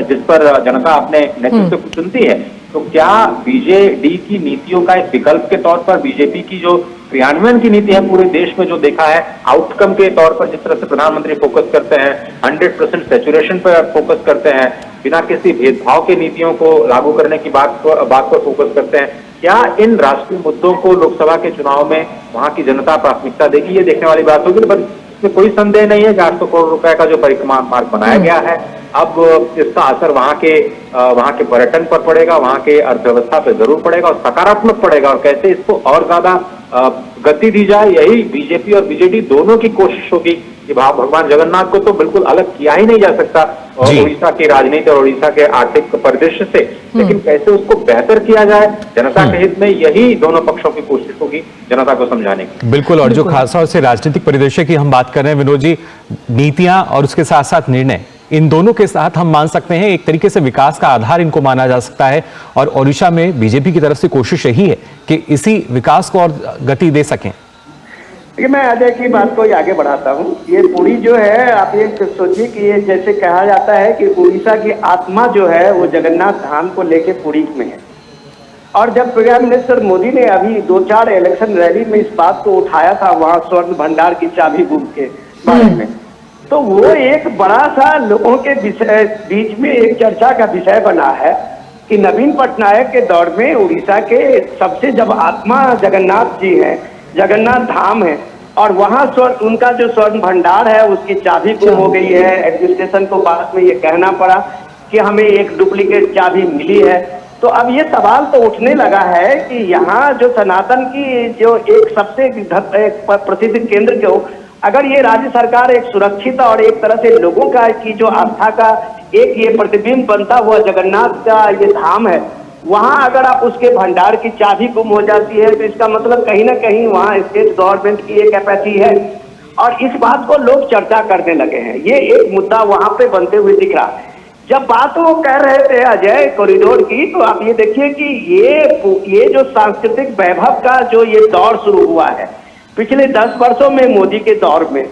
जिस पर जनता अपने नेतृत्व को चुनती है। तो क्या बीजेडी की नीतियों का एक विकल्प के तौर पर बीजेपी की जो क्रियान्वयन की नीति है पूरे देश में जो देखा है, आउटकम के तौर पर जिस तरह से प्रधानमंत्री फोकस करते हैं, 100% सैचुरेशन पर फोकस करते हैं, बिना किसी भेदभाव के नीतियों को लागू करने की बात पर फोकस करते हैं, क्या इन राष्ट्रीय मुद्दों को लोकसभा के चुनाव में वहां की जनता प्राथमिकता देगी, ये देखने वाली बात होगी। पर इसमें कोई संदेह नहीं है कि 800 करोड़ रुपए का जो परिक्रमा मार्ग बनाया गया है, अब इसका असर वहां के पर्यटन पर पड़ेगा, वहां के अर्थव्यवस्था पे जरूर पड़ेगा और सकारात्मक पड़ेगा। और कैसे इसको और ज्यादा गति दी जाए, यही बीजेपी और बीजेडी दोनों की कोशिश होगी कि भगवान जगन्नाथ को तो बिल्कुल अलग किया ही नहीं जा सकता उड़ीसा की राजनीति और उड़ीसा के आर्थिक परिदृश्य से, लेकिन कैसे उसको बेहतर किया जाए जनता के हित में, यही दोनों पक्षों की कोशिश होगी जनता को समझाने की। बिल्कुल, और जो खासतौर से राजनीतिक परिदृश्य की हम बात कर रहे हैं विनोद जी, नीतियां और उसके साथ साथ निर्णय, इन दोनों के साथ हम मान सकते हैं एक तरीके से विकास का आधार इनको माना जा सकता है, और ओडिशा में बीजेपी की तरफ से कोशिश यही है कि इसी विकास को और गति दे सकें। मैं अजय की बात को आगे बढ़ाता हूँ। ये पुरी जो है, आप ये सोचिए कि ये जैसे कहा जाता है कि उड़ीसा की आत्मा जो है वो जगन्नाथ धाम को लेके पुरी में है। और जब प्रधान मिनिस्टर मोदी ने अभी 2-4 इलेक्शन रैली में इस बात को उठाया था, वहाँ स्वर्ण भंडार की चाबी गुम के बारे में, तो वो एक बड़ा सा लोगों के बीच में एक चर्चा का विषय बना है कि नवीन पटनायक के दौर में उड़ीसा के सबसे जब आत्मा जगन्नाथ जी हैं, जगन्नाथ धाम है, और वहाँ उनका जो स्वर्ण भंडार है उसकी चाबी गुम हो गई है। एडमिनिस्ट्रेशन को बाद में ये कहना पड़ा कि हमें एक डुप्लीकेट चाबी मिली है। तो अब ये सवाल तो उठने लगा है कि यहाँ जो सनातन की जो एक सबसे प्रसिद्ध केंद्र को, अगर ये राज्य सरकार एक सुरक्षित और एक तरह से लोगों का की जो आस्था का एक ये प्रतिबिंब बनता हुआ जगन्नाथ का ये धाम है, वहां अगर आप उसके भंडार की चाबी गुम हो जाती है तो इसका मतलब कहीं ना कहीं वहां स्टेट गवर्नमेंट की एक कैपेसिटी है, और इस बात को लोग चर्चा करने लगे हैं। ये एक मुद्दा वहां पे बनते हुए दिख रहा है। जब बात वो कह रहे थे अजय कॉरिडोर की, तो आप ये देखिए कि ये जो सांस्कृतिक वैभव का जो ये दौर शुरू हुआ है पिछले 10 वर्षों में मोदी के दौर में,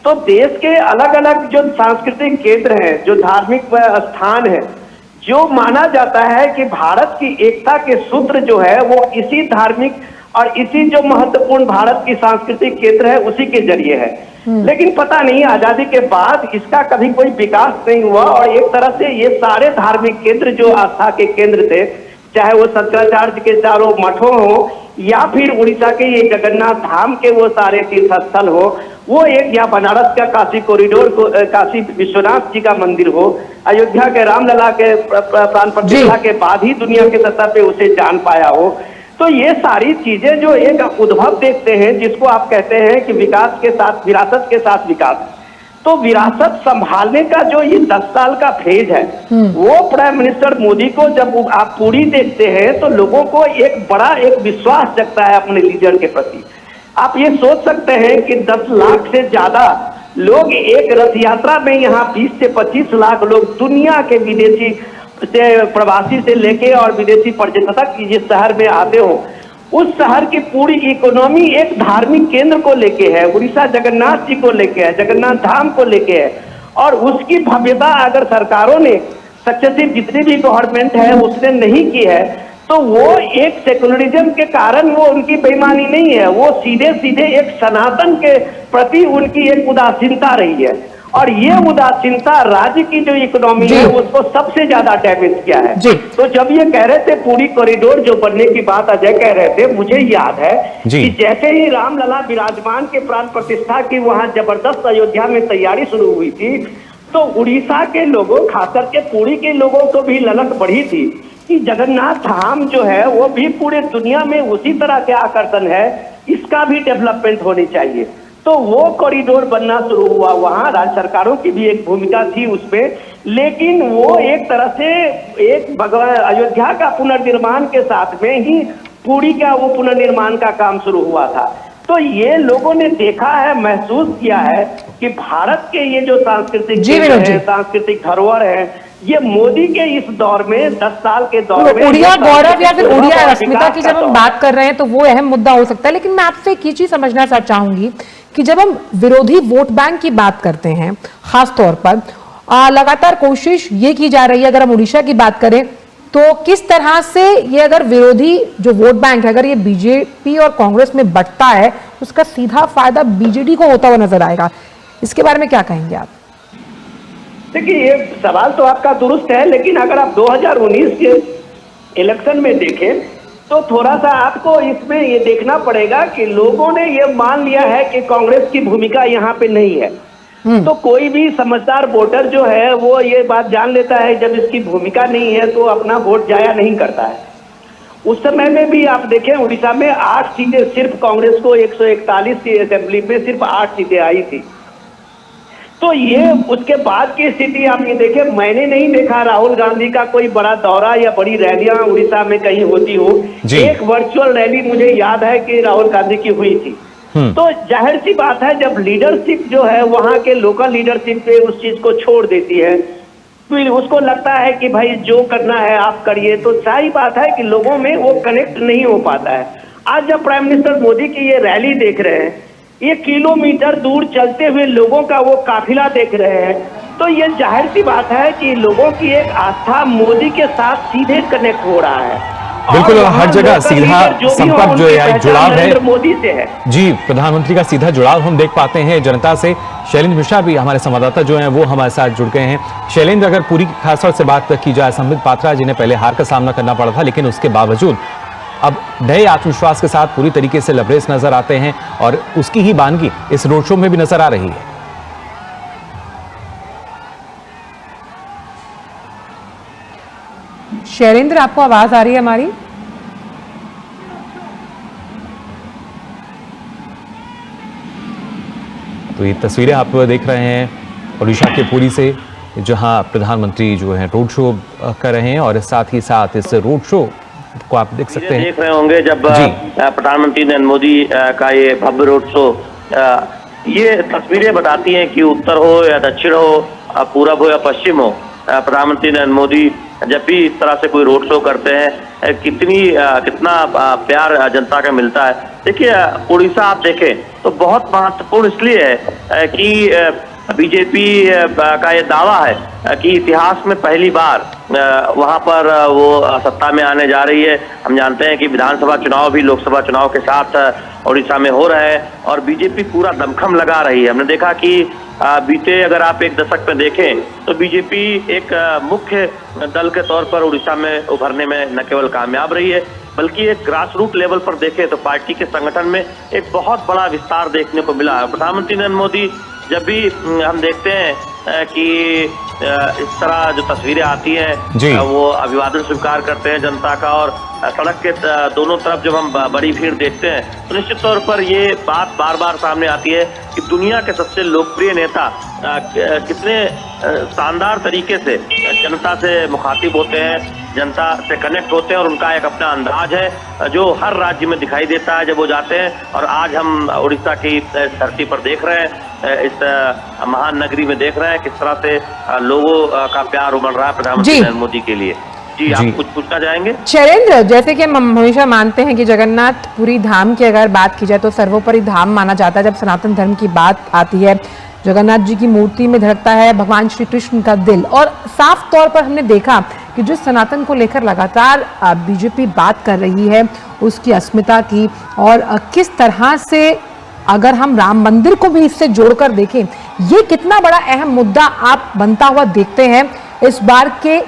तो देश के अलग अलग जो सांस्कृतिक केंद्र हैं, जो धार्मिक स्थान है, जो माना जाता है कि भारत की एकता के सूत्र जो है वो इसी धार्मिक और इसी जो महत्वपूर्ण भारत की सांस्कृतिक केंद्र है उसी के जरिए है। लेकिन पता नहीं आजादी के बाद इसका कभी कोई विकास नहीं हुआ, और एक तरह से ये सारे धार्मिक केंद्र जो आस्था के केंद्र थे, चाहे वो शंकराचार्य के चारों मठों हो या फिर उड़ीसा के ये जगन्नाथ धाम के वो सारे तीर्थ स्थल हो, वो एक या बनारस का काशी कॉरिडोर को, काशी विश्वनाथ जी का मंदिर हो, अयोध्या के रामलला के प्राण प्रतिष्ठा के बाद ही दुनिया के सतह पे उसे जान पाया हो। तो ये सारी चीजें जो एक उद्भव देखते हैं, जिसको आप कहते हैं कि विकास के साथ विरासत के साथ विकास, तो विरासत संभालने का जो ये 10 साल का फेज है, वो प्राइम मिनिस्टर मोदी को जब आप पूरी देखते हैं तो लोगों को एक बड़ा एक विश्वास जगता है अपने लीडर के प्रति। आप ये सोच सकते हैं कि 10 लाख से ज्यादा लोग एक रथ यात्रा में, यहाँ 20 से 25 लाख लोग दुनिया के विदेशी से, प्रवासी से लेके और विदेशी पर्यटक जिस शहर में आते हो, उस शहर की पूरी इकोनॉमी एक धार्मिक केंद्र को लेके है, उड़ीसा जगन्नाथ जी को लेके है, जगन्नाथ धाम को लेके है। और उसकी भव्यता अगर सरकारों ने सक्सेसिव जितनी भी गवर्नमेंट है उसने नहीं की है, तो वो एक सेकुलरिज्म के कारण वो उनकी बेईमानी नहीं है, वो सीधे सीधे एक सनातन के प्रति उनकी एक उदासीनता रही है, और ये उदासीनता राज्य की जो इकोनॉमी है उसको सबसे ज्यादा डैमेज किया है। तो जब ये कह रहे थे पूरी कॉरिडोर जो बनने की बात अजय कह रहे थे, मुझे याद है कि जैसे ही रामलला विराजमान के प्राण प्रतिष्ठा की वहां जबरदस्त अयोध्या में तैयारी शुरू हुई थी, तो उड़ीसा के लोगों, खासकर के पुरी के लोगों को भी ललक बढ़ी थी कि जगन्नाथ धाम जो है वो भी पूरे दुनिया में उसी तरह के आकर्षण है, इसका भी डेवलपमेंट होनी चाहिए। तो वो कॉरिडोर बनना शुरू हुआ, वहाँ राज्य सरकारों की भी एक भूमिका थी उसमें, लेकिन वो एक तरह से एक भगवान अयोध्या का पुनर्निर्माण के साथ में ही पुरी का वो पुनर्निर्माण का काम शुरू हुआ था। तो ये लोगों ने देखा है, महसूस किया है कि भारत के ये जो सांस्कृतिक धरोहर है, ये मोदी के इस दौर में 10 साल के दौर में उड़िया गौरव या फिर उड़िया अस्मिता की जब हम बात कर रहे हैं तो वो अहम मुद्दा हो सकता है। लेकिन मैं आपसे एक ही चीज समझना चाहूंगी कि जब हम विरोधी वोट बैंक की बात करते हैं, खास तौर पर लगातार कोशिश ये की जा रही है, अगर हम उड़ीसा की बात करें तो किस तरह से ये अगर विरोधी जो वोट बैंक है, अगर ये बीजेपी और कांग्रेस में बंटता है, उसका सीधा फायदा बीजेडी को होता हुआ नजर आएगा। इसके बारे में क्या कहेंगे आप? देखिए, ये सवाल तो आपका दुरुस्त है, लेकिन अगर आप 2019 के इलेक्शन में देखें तो थोड़ा सा आपको इसमें ये देखना पड़ेगा कि लोगों ने ये मान लिया है कि कांग्रेस की भूमिका यहाँ पे नहीं है। तो कोई भी समझदार वोटर जो है वो ये बात जान लेता है जब इसकी भूमिका नहीं है तो अपना वोट जाया नहीं करता है। उस समय में भी आप देखें उड़ीसा में 8 सीटें, सिर्फ कांग्रेस को 141 की असेंबली में सिर्फ 8 सीटें आई थी। तो ये उसके बाद की स्थिति आप ये देखें, मैंने नहीं देखा राहुल गांधी का कोई बड़ा दौरा या बड़ी रैलियां उड़ीसा में कहीं होती हो। एक वर्चुअल रैली मुझे याद है कि राहुल गांधी की हुई थी। तो जाहिर सी बात है, जब लीडरशिप जो है वहां के लोकल लीडरशिप पे उस चीज को छोड़ देती है, फिर उसको लगता है कि भाई जो करना है आप करिए, तो सही बात है कि लोगों में वो कनेक्ट नहीं हो पाता है। आज जब प्राइम मिनिस्टर मोदी की ये रैली देख रहे हैं, ये किलोमीटर दूर चलते हुए लोगों का वो काफिला देख रहे हैं, तो ये जाहिर सी बात है कि लोगों की एक आस्था मोदी के साथ सीधे कनेक्ट हो रहा है। बिल्कुल, हर जगह सीधा संपर्क जो है, जुड़ाव है मोदी से है। जी, प्रधानमंत्री का सीधा जुड़ाव हम देख पाते हैं जनता से। शैलेंद्र मिश्रा भी हमारे संवाददाता जो हैं वो हमारे साथ जुड़ गए हैं। शैलेंद्र, अगर पूरी खासतौर से बात की जाए, संबित पात्रा जिन्हें पहले हार का सामना करना पड़ा था, लेकिन उसके बावजूद अब नए आत्मविश्वास के साथ पूरी तरीके से लबरेज नजर आते हैं और उसकी ही बानगी इस रोड शो में भी नजर आ रही है। शैलेंद्र, आपको आवाज आ रही है हमारी? तो ये तस्वीरें आप देख रहे हैं उड़ीसा के पुरी से, जहां प्रधानमंत्री जो है रोड शो कर रहे हैं और साथ ही साथ इस रोड शो को आप देख सकते हैं, देख रहे होंगे जब प्रधानमंत्री नरेंद्र मोदी का ये भव्य रोड शो, ये तस्वीरें बताती हैं कि उत्तर हो या दक्षिण हो, पूरब हो या पश्चिम हो, प्रधानमंत्री नरेंद्र मोदी जब भी इस तरह से कोई रोड शो करते हैं कितना प्यार जनता का मिलता है। देखिए, उड़ीसा आप देखें तो बहुत महत्वपूर्ण इसलिए है कि बीजेपी का ये दावा है कि इतिहास में पहली बार वहां पर वो सत्ता में आने जा रही है। हम जानते हैं कि विधानसभा चुनाव भी लोकसभा चुनाव के साथ उड़ीसा में हो रहे हैं और बीजेपी पूरा दमखम लगा रही है। हमने देखा कि बीते अगर आप एक दशक में देखें तो बीजेपी एक मुख्य दल के तौर पर उड़ीसा में उभरने में न केवल कामयाब रही है, बल्कि एक ग्रास रूट लेवल पर देखें तो पार्टी के संगठन में एक बहुत बड़ा विस्तार देखने को मिला है। प्रधानमंत्री नरेंद्र मोदी जब भी हम देखते हैं कि इस तरह जो तस्वीरें आती हैं, वो अभिवादन स्वीकार करते हैं जनता का, और सड़क के दोनों तरफ जब हम बड़ी भीड़ देखते हैं तो निश्चित तौर पर ये बात बार बार सामने आती है कि दुनिया के सबसे लोकप्रिय नेता कितने शानदार तरीके से जनता से मुखातिब होते हैं, जनता से कनेक्ट होते हैं, और उनका एक अपना अंदाज है जो हर राज्य में दिखाई देता है जब वो जाते हैं। और आज हम उड़ीसा की धरती पर देख रहे हैं, इस महान नगरी में देख रहे हैं किस तरह से लोगों का प्यार उमड़ रहा है प्रधानमंत्री नरेंद्र मोदी के लिए। जी, आप कुछ पूछना चाहेंगे? शैलेंद्र, जैसे कि हम हमेशा मानते हैं कि जगन्नाथपुरी धाम की अगर बात की जाए तो सर्वोपरि धाम माना जाता है। जब सनातन धर्म की बात आती है, जगन्नाथ जी की मूर्ति में धड़कता है भगवान श्री कृष्ण का दिल। और साफ तौर पर हमने देखा कि जिस सनातन को लेकर लगातार बीजेपी बात कर रही है, उसकी अस्मिता की, और किस तरह से अगर हम राम मंदिर को भी इससे जोड़कर देखें, ये कितना बड़ा अहम मुद्दा आप बनता हुआ देखते हैं इस बार के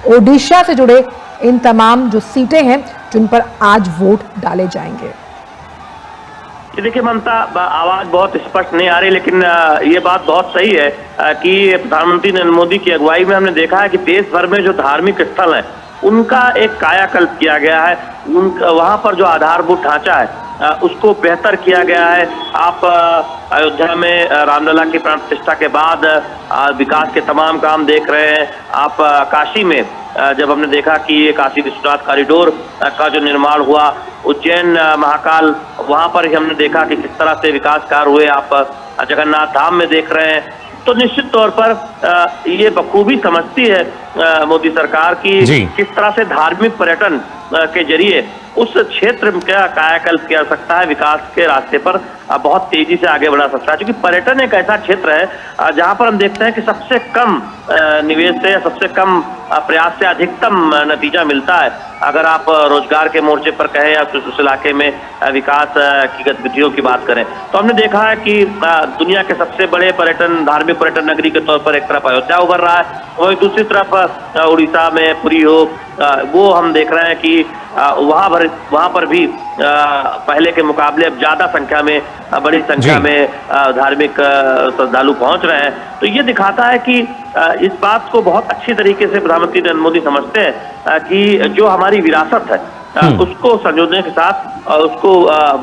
ओडिशा से जुड़े इन तमाम जो सीटें हैं जिन पर आज वोट डाले जाएंगे? देखिए ममता, आवाज बहुत स्पष्ट नहीं आ रही, लेकिन ये बात बहुत सही है कि प्रधानमंत्री नरेंद्र मोदी की अगुवाई में हमने देखा है कि देश भर में जो धार्मिक स्थल हैं उनका एक कायाकल्प किया गया है। वहां पर जो आधारभूत ढांचा है उसको बेहतर किया गया है। आप अयोध्या में रामलला की प्राण प्रतिष्ठा के बाद विकास के तमाम काम देख रहे हैं। आप काशी में जब हमने देखा कि ये काशी विश्वनाथ कॉरिडोर का जो निर्माण हुआ, उज्जैन महाकाल, वहां पर ही हमने देखा कि किस तरह से विकास कार्य हुए। आप जगन्नाथ धाम में देख रहे हैं। तो निश्चित तौर पर ये बखूबी समझती है मोदी सरकार की किस तरह से धार्मिक पर्यटन के जरिए उस क्षेत्र का कायाकल्प किया सकता है, विकास के रास्ते पर बहुत तेजी से आगे बढ़ा सकता है। क्योंकि पर्यटन एक ऐसा क्षेत्र है जहां पर हम देखते हैं कि सबसे कम निवेश से, सबसे कम प्रयास से अधिकतम नतीजा मिलता है। अगर आप रोजगार के मोर्चे पर कहें या उस इलाके में विकास की गतिविधियों की बात करें, तो हमने देखा है कि दुनिया के सबसे बड़े पर्यटन, धार्मिक पर्यटन नगरी के तौर पर एक तरफ अयोध्या उभर रहा है, वहीं दूसरी तरफ उड़ीसा में पुरी हो, वो हम देख रहे हैं कि वहां पर भी पहले के मुकाबले अब ज्यादा संख्या में, बड़ी संख्या में धार्मिक श्रद्धालु पहुंच रहे हैं। तो ये दिखाता है कि इस बात को बहुत अच्छी तरीके से प्रधानमंत्री नरेंद्र मोदी समझते हैं कि जो हमारी विरासत है उसको संजोने के साथ उसको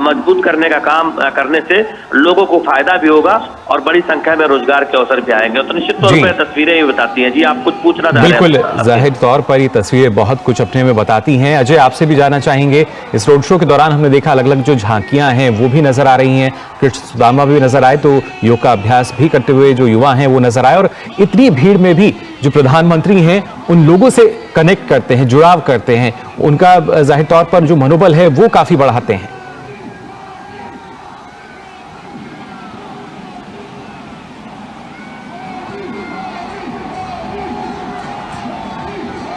मजबूत करने का काम करने से लोगों को फायदा भी होगा और बड़ी संख्या में रोजगार के अवसर भी आएंगे। तो निश्चित तौर पर तस्वीरें ये बताती हैं। जी, आप कुछ पूछना चाह रहे हैं? बिल्कुल, जाहिर तौर पर ये तस्वीरें बहुत कुछ अपने में बताती हैं। अजय, आपसे भी जानना चाहेंगे, इस रोड शो के दौरान हमने देखा अलग अलग जो झांकियां हैं वो भी नजर आ रही हैं, कृष्ण सुदामा भी नजर आए, तो योग का अभ्यास भी करते हुए जो युवा हैं वो नजर आए, और इतनी भीड़ में भी जो प्रधानमंत्री हैं उन लोगों से कनेक्ट करते हैं, जुड़ाव करते हैं, उनका जाहिर तौर पर जो मनोबल है वो काफी बढ़ाते हैं।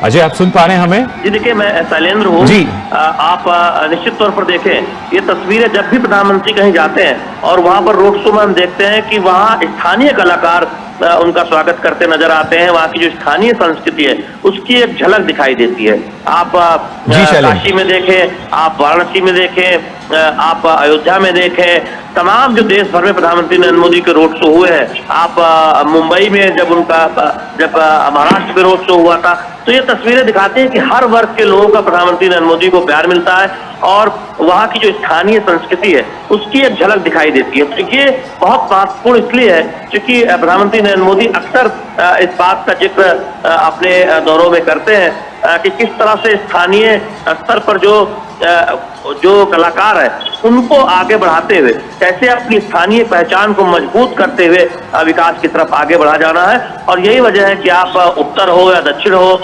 अजय, आप सुन पा रहे हैं हमें? जी देखिए, मैं शैलेंद्र हूँ जी। आप निश्चित तौर पर देखें, ये तस्वीरें जब भी प्रधानमंत्री कहीं जाते हैं और वहां पर रोड शो में हम देखते हैं कि वहां स्थानीय कलाकार उनका स्वागत करते नजर आते हैं। वहाँ की जो स्थानीय संस्कृति है उसकी एक झलक दिखाई देती है। आप काशी में देखें, आप वाराणसी में देखें, आप अयोध्या में देखें, तमाम जो देश भर में प्रधानमंत्री नरेंद्र मोदी के रोड शो हुए हैं, आप मुंबई में जब महाराष्ट्र में रोड शो हुआ था, तो ये तस्वीरें दिखाते हैं कि हर वर्ग के लोगों का प्रधानमंत्री नरेंद्र मोदी को प्यार मिलता है और वहाँ की जो स्थानीय संस्कृति है उसकी एक झलक दिखाई देती है। तो ये बहुत महत्वपूर्ण इसलिए है क्योंकि प्रधानमंत्री नरेंद्र मोदी अक्सर इस बात का जिक्र अपने दौरों में करते हैं कि किस तरह से स्थानीय स्तर पर जो कलाकार है उनको आगे बढ़ाते हुए कैसे अपनी स्थानीय पहचान को मजबूत करते हुए विकास की तरफ आगे बढ़ा जाना है। और यही वजह है कि आप उत्तर हो या दक्षिण हो,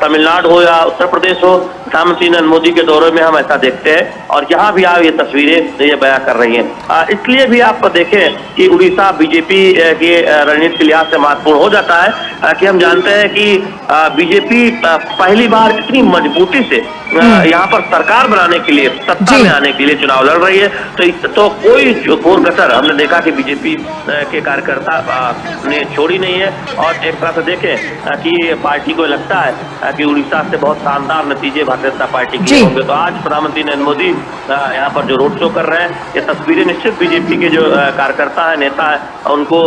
तमिलनाडु हो या उत्तर प्रदेश हो, प्रधानमंत्री नरेंद्र मोदी के दौरे में हम ऐसा देखते हैं और यहाँ भी आप ये तस्वीरें ये बयां कर रही हैं। इसलिए भी आप देखें कि उड़ीसा बीजेपी के रणनीति के लिहाज से महत्वपूर्ण हो जाता है कि हम जानते हैं कि बीजेपी पहली बार इतनी मजबूती से यहाँ पर सरकार बनाने के लिए, सत्ता में आने के लिए चुनाव लड़ रही है। तो कोई कोर कसर हमने देखा कि बीजेपी के कार्यकर्ता ने छोड़ी नहीं है। और एक तरह से देखें कि पार्टी को लगता है कि उड़ीसा से बहुत शानदार नतीजे भारतीय जनता पार्टी के होंगे। तो आज प्रधानमंत्री नरेंद्र मोदी यहाँ पर जो रोड शो कर रहे हैं, ये तस्वीरें निश्चित बीजेपी के जो कार्यकर्ता है, नेता है, उनको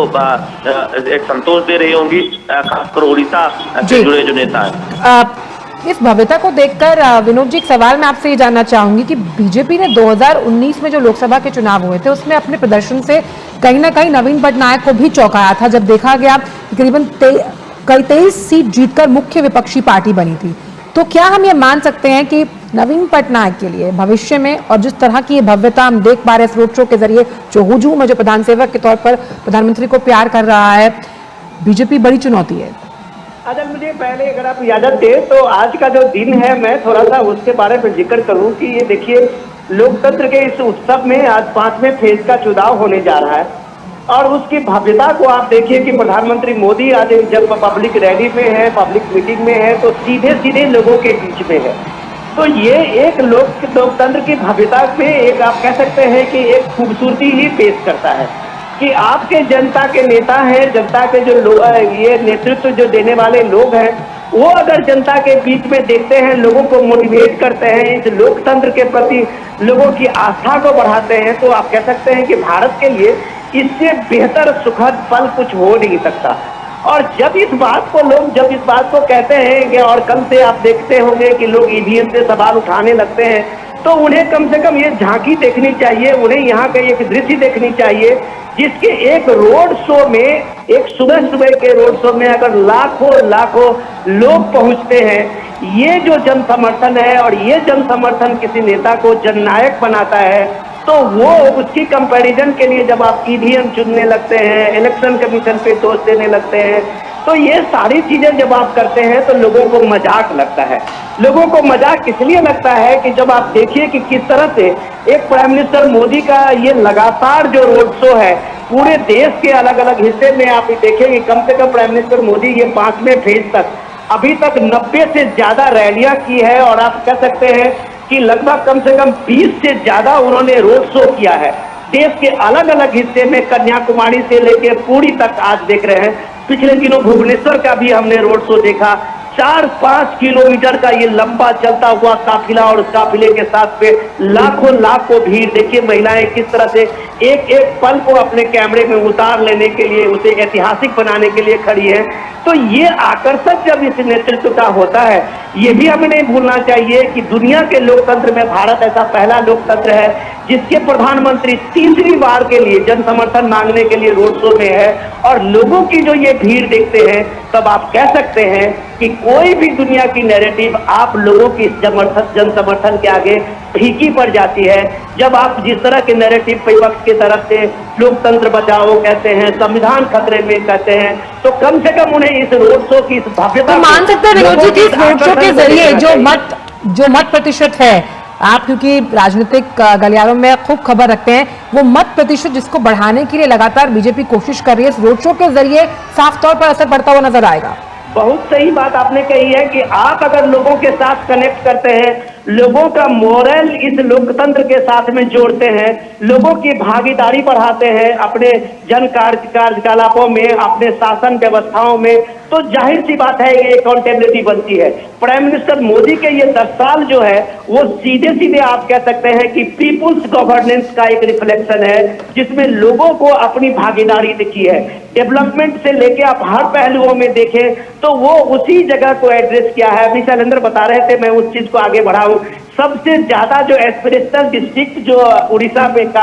एक संतोष दे रही होंगी, खासकर उड़ीसा से जुड़े जो नेता है। इस भव्यता को देखकर विनोद जी, एक सवाल मैं आपसे ये जानना चाहूंगी कि बीजेपी ने 2019 में जो लोकसभा के चुनाव हुए थे उसमें अपने प्रदर्शन से कहीं ना कहीं नवीन पटनायक को भी चौंकाया था, जब देखा गया करीबन 23 सीट जीतकर मुख्य विपक्षी पार्टी बनी थी। तो क्या हम ये मान सकते हैं कि नवीन पटनायक के लिए भविष्य में, और जिस तरह की ये भव्यता हम देख पा रहे हैं इस रोड शो के जरिए, जो हुजूम है, जो प्रधान सेवक के तौर पर प्रधानमंत्री को प्यार कर रहा है, बीजेपी बड़ी चुनौती है? अगर मुझे पहले अगर आप इजाजत दे तो आज का जो दिन है मैं थोड़ा सा उसके बारे में जिक्र करूं कि ये देखिए, लोकतंत्र के इस उत्सव में आज 5वें फेज का चुनाव होने जा रहा है और उसकी भव्यता को आप देखिए कि प्रधानमंत्री मोदी आज जब पब्लिक रैली में है, पब्लिक मीटिंग में है, तो सीधे सीधे लोगों के बीच में है। तो ये एक लोकतंत्र की भव्यता में एक आप कह सकते हैं कि एक खूबसूरती ही पेश करता है कि आपके जनता के नेता हैं, जनता के जो लोग, ये नेतृत्व जो देने वाले लोग हैं, वो अगर जनता के बीच में देखते हैं, लोगों को मोटिवेट करते हैं, इस लोकतंत्र के प्रति लोगों की आस्था को बढ़ाते हैं, तो आप कह सकते हैं कि भारत के लिए इससे बेहतर सुखद पल कुछ हो नहीं सकता। और जब इस बात को कहते हैं कि, और कल से आप देखते होंगे कि लोग ईवीएम से सवाल उठाने लगते हैं, तो उन्हें कम से कम ये झांकी देखनी चाहिए, उन्हें यहाँ का एक दृश्य देखनी चाहिए जिसके एक रोड शो में, एक सुबह सुबह के रोड शो में अगर लाखों लोग पहुंचते हैं, ये जो जन समर्थन है और ये जन समर्थन किसी नेता को जननायक बनाता है, तो वो उसकी कंपैरिजन के लिए जब आप ईवीएम चुनने लगते हैं, इलेक्शन कमीशन पे दोष देने लगते हैं, तो ये सारी चीजें जब आप करते हैं तो लोगों को मजाक लगता है। लोगों को मजाक इसलिए लगता है कि जब आप देखिए कि किस तरह से एक प्राइम मिनिस्टर मोदी का ये लगातार जो रोड शो है पूरे देश के अलग अलग हिस्से में, आप देखेंगे कम से कम प्राइम मिनिस्टर मोदी ये 5वें फेज तक अभी तक 90 से ज्यादा रैलियां की है, और आप कह सकते हैं कि लगभग कम से कम 20 से ज्यादा उन्होंने रोड शो किया है देश के अलग अलग हिस्से में, कन्याकुमारी से लेकर पुरी तक। आज देख रहे हैं पिछले दिनों भुवनेश्वर का भी हमने रोड शो देखा, 4-5 किलोमीटर का ये लंबा चलता हुआ काफिला, और उस काफिले के साथ में लाखों भीड़। देखिए महिलाएं किस तरह से एक एक पल को अपने कैमरे में उतार लेने के लिए, उसे ऐतिहासिक बनाने के लिए खड़ी है। तो ये आकर्षक जब इस नेतृत्व का होता है, ये भी हमें नहीं भूलना चाहिए कि दुनिया के लोकतंत्र में भारत ऐसा पहला लोकतंत्र है जिसके प्रधानमंत्री तीसरी बार के लिए जन समर्थन मांगने के लिए रोड शो में है, और लोगों की जो ये भीड़ देखते हैं, तब आप कह सकते हैं कि कोई भी दुनिया की नैरेटिव आप लोगों की जन समर्थन के आगे फीकी पड़ जाती है। जब आप जिस तरह के नैरेटिव विपक्ष की तरफ से लोकतंत्र बचाओ कहते हैं, संविधान खतरे में कहते हैं, तो कम से कम उन्हें इस रोड शो की इस भव्यता तो मान सकते हैं विनोद जी कि इस रोड शो के जरिए जो मत प्रतिशत है, आप क्योंकि राजनीतिक गलियारों में खूब खबर रखते हैं, वो मत प्रतिशत जिसको बढ़ाने के लिए लगातार बीजेपी कोशिश कर रही है, इस रोड शो के जरिए साफ तौर पर असर पड़ता हुआ नजर आएगा। बहुत सही बात आपने कही है कि आप अगर लोगों के साथ कनेक्ट करते हैं, लोगों का मोरल इस लोकतंत्र के साथ में जोड़ते हैं, लोगों की भागीदारी बढ़ाते हैं अपने जन कार्यकलापों में, अपने शासन व्यवस्थाओं में, तो जाहिर सी बात है ये अकाउंटेबिलिटी बनती है। प्राइम मिनिस्टर मोदी के ये 10 साल जो है वो सीधे सीधे आप कह सकते हैं कि पीपुल्स गवर्नेंस का एक रिफ्लेक्शन है, जिसमें लोगों को अपनी भागीदारी दिखी है। डेवलपमेंट से लेके आप हर पहलुओं में देखें तो वो उसी जगह को एड्रेस किया है। अभी शैलेंद्र बता रहे थे, मैं उस चीज को आगे बढ़ाऊं, सबसे ज्यादा जो एस्पिरेशनल डिस्ट्रिक्ट जो उड़ीसा में का